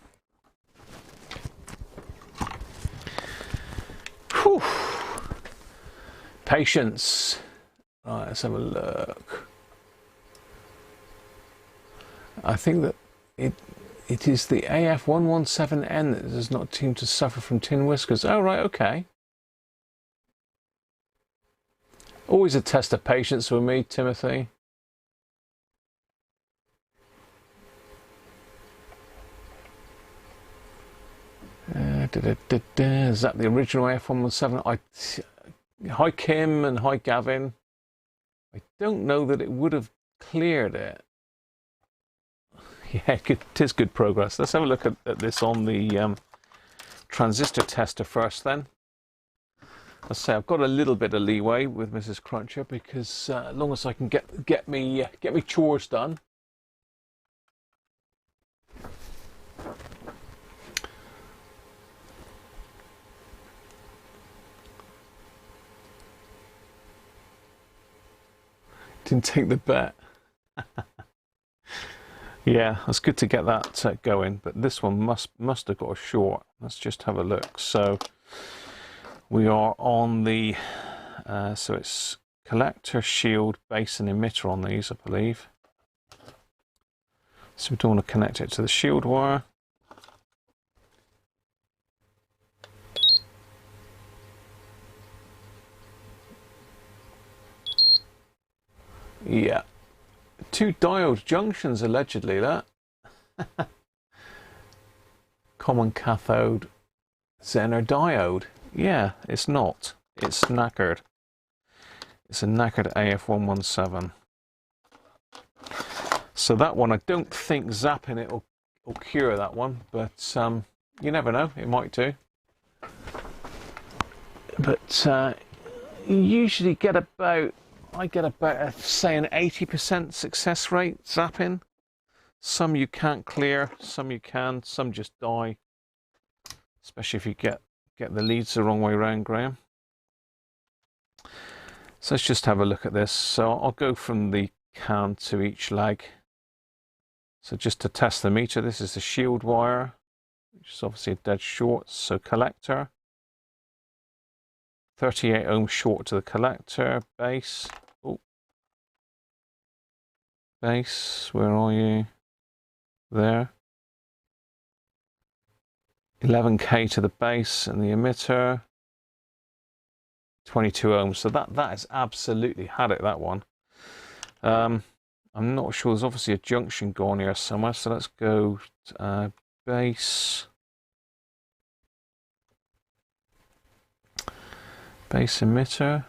Whew. Patience. Right, let's have a look. I think that it is the AF117N that does not seem to suffer from tin whiskers. Oh, right, okay. Always a test of patience with me, Timothy. Is that the original AF117? Hi, Kim, and hi, Gavin. I don't know that it would have cleared it. Yeah, it is good progress. Let's have a look at this on the transistor tester first then. Let's say I've got a little bit of leeway with Mrs. Cruncher because as long as I can get me chores done. Didn't take the bet. Yeah, it's good to get that going, but this one must have got a short. Let's just have a look. So we are on the so it's collector, shield, base and emitter on these, I believe. So we don't want to connect it to the shield wire. Yeah. 2 diode junctions, allegedly, that. Common cathode, Zener diode. Yeah, it's not. It's knackered. It's a knackered AF117. So that one, I don't think zapping it will cure that one, but you never know, it might do. But you usually get about, I get about, say, an 80% success rate zapping. Some you can't clear, some you can, some just die. Especially if you get the leads the wrong way around, Graham. So let's just have a look at this. So I'll go from the can to each leg. So just to test the meter, this is the shield wire, which is obviously a dead short. So collector, 38 ohms short to the collector. Base, oh, base, where are you? There. 11k to the base and the emitter. 22 ohms. So that has absolutely had it, that one. I'm not sure. There's obviously a junction gone here somewhere. So let's go base. Base emitter.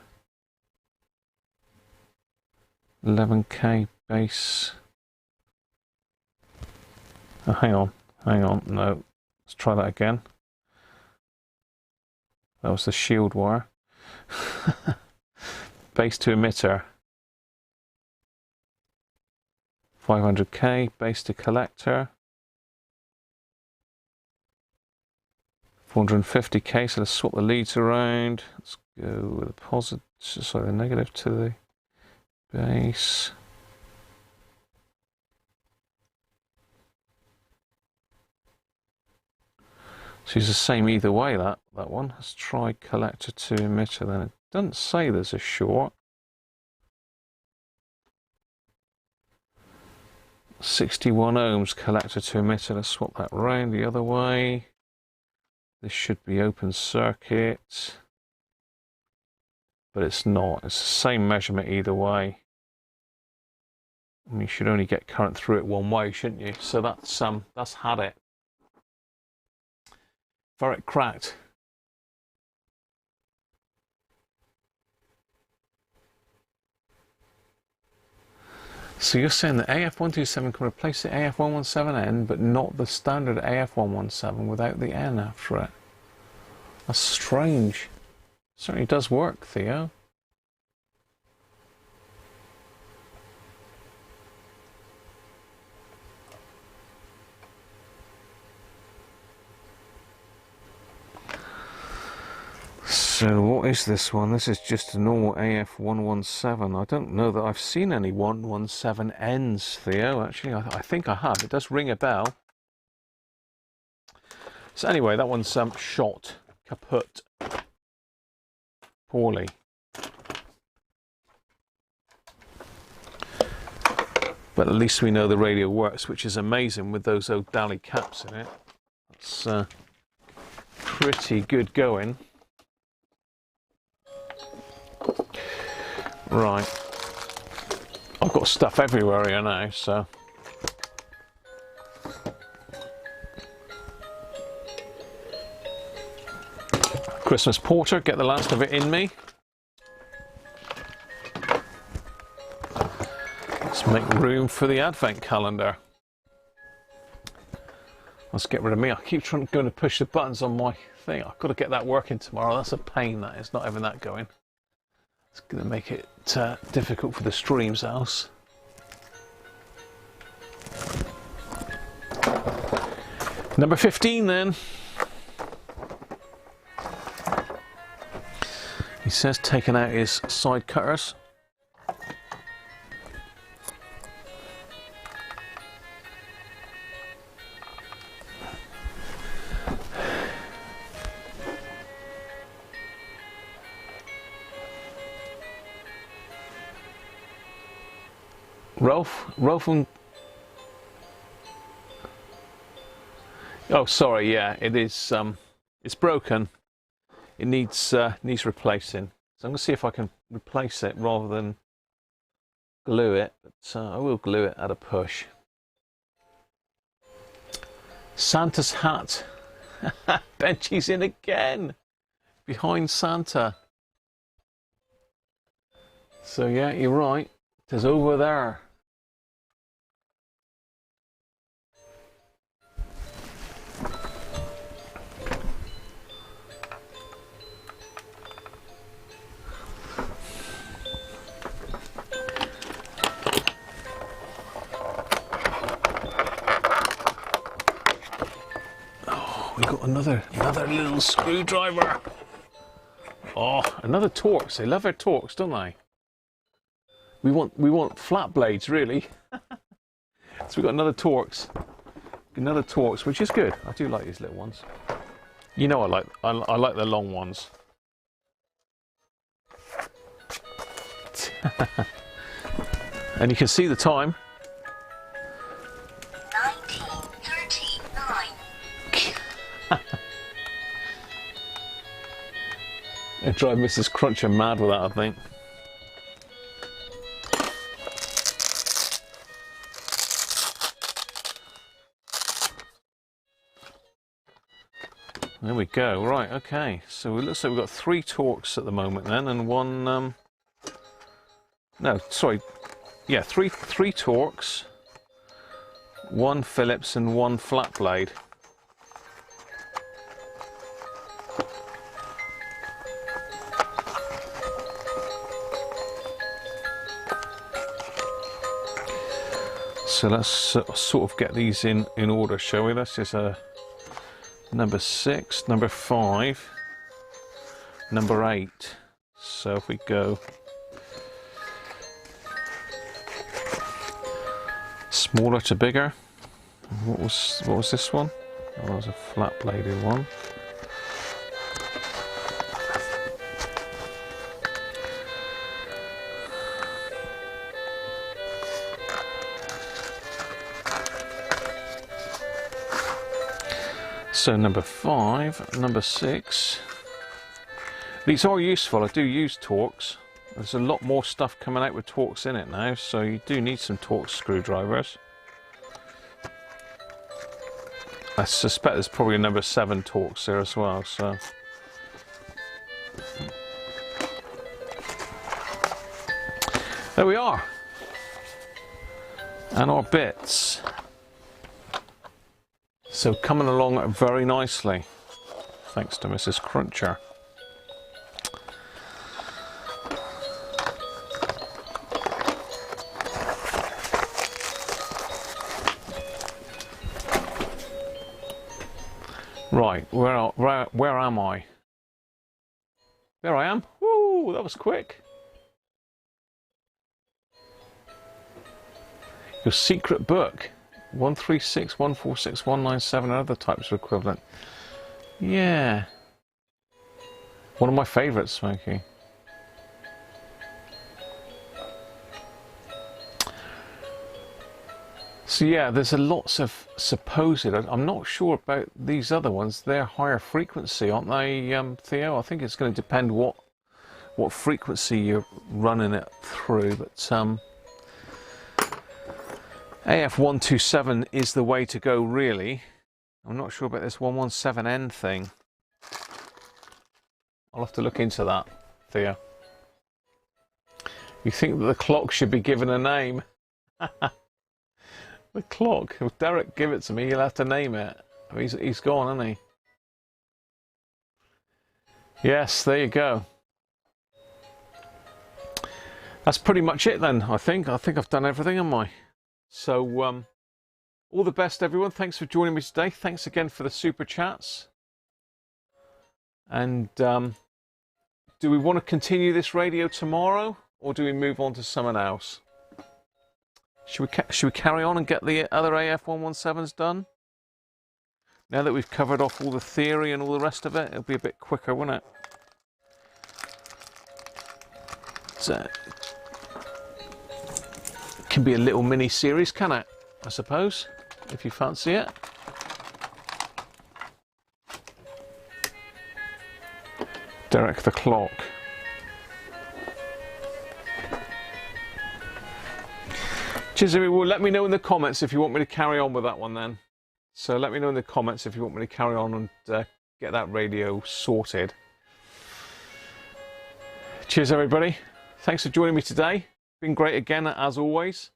11k base. Oh, hang on. No. Let's try that again. That was the shield wire. Base to emitter. 500k. Base to collector. 450k. So let's swap the leads around. Let's go with the positive, sorry, the negative to the base. So it's the same either way, that one. Let's try collector to emitter then. It doesn't say there's a short. 61 ohms collector to emitter. Let's swap that round the other way. This should be open circuit. But it's not. It's the same measurement either way. And you should only get current through it one way, shouldn't you? So that's had it. Ferret cracked. So you're saying the AF127 can replace the AF117N, but not the standard AF117 without the N after it? That's strange. Certainly does work, Theo. So what is this one? This is just a normal AF117. I don't know that I've seen any 117Ns, Theo. Actually, I think I have. It does ring a bell. So anyway, that one's shot, kaput, poorly. But at least we know the radio works, which is amazing with those old Dali caps in it. That's pretty good going. Right, I've got stuff everywhere here now, so Christmas porter, get the last of it in me. Let's make room for the advent calendar. Let's get rid of me. I keep trying to push the buttons on my thing. I've got to get that working tomorrow. That's a pain, that is, not having that going. It's going to make it difficult for the streams else. Number 15 then. He says taking out his side cutters. Rolf and... Oh, sorry, yeah, it is, it's broken. It needs replacing. So I'm going to see if I can replace it rather than glue it, but I will glue it at a push. Santa's hat. Benji's in again, behind Santa. So yeah, you're right. It's over there. another little screwdriver. Oh, another Torx. They love their Torx, don't they? We want flat blades, really. So we've got another Torx, which is good. I do like these little ones. You know, I like the long ones. And you can see the time. 19:39. It'd drive Mrs. Cruncher mad with that, I think. There we go. Right, okay. So it looks like we've got 3 Torx at the moment then, and one... no, sorry. Yeah, three Torx, 1 Phillips, and 1 flat blade. So let's sort of get these in order, shall we? This is a number 6, number 5, number 8. So if we go smaller to bigger. What was this one? Oh, that was a flat bladed one. So number 5, number 6. These are useful. I do use Torx. There's a lot more stuff coming out with Torx in it now, so you do need some Torx screwdrivers. I suspect there's probably a number 7 Torx there as well, so... There we are. And our bits. So coming along very nicely, thanks to Mrs. Cruncher. Right, where am I? There I am. Woo, that was quick. Your secret book. 136, 146, 197, and other types of equivalent. Yeah. One of my favourites, Smokey. So yeah, there's a lots of supposed. I'm not sure about these other ones. They're higher frequency, aren't they, Theo? I think it's going to depend what frequency you're running it through, but AF127 is the way to go, really. I'm not sure about this 117N thing. I'll have to look into that, Theo. You think that the clock should be given a name? The clock. If Derek give it to me, he'll have to name it. He's gone, hasn't he? Yes, there you go. That's pretty much it then, I think. I think I've done everything, haven't I? So, all the best, everyone. Thanks for joining me today. Thanks again for the super chats. And do we want to continue this radio tomorrow, or do we move on to someone else? Should we carry on and get the other AF117s done? Now that we've covered off all the theory and all the rest of it, it'll be a bit quicker, won't it? So, it can be a little mini series, can it? I suppose, if you fancy it. Derek the clock. Cheers, everyone. Let me know in the comments if you want me to carry on with that one then. So let me know in the comments if you want me to carry on and get that radio sorted. Cheers, everybody. Thanks for joining me today. Been great again, as always.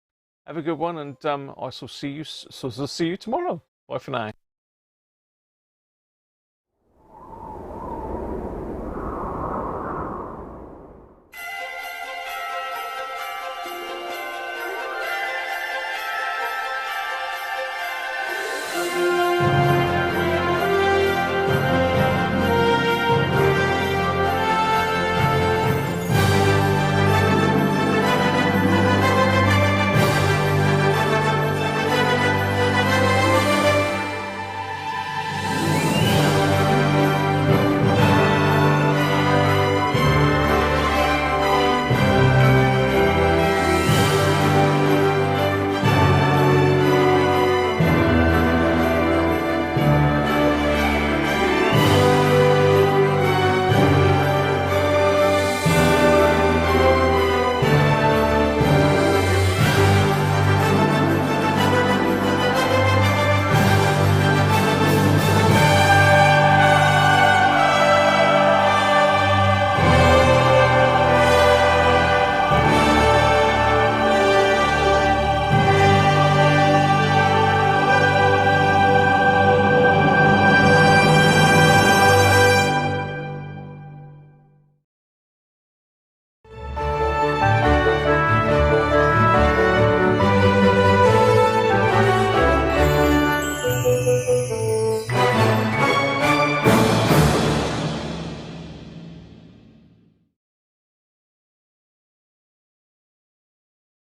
Have a good one, and I shall see you tomorrow. Bye for now.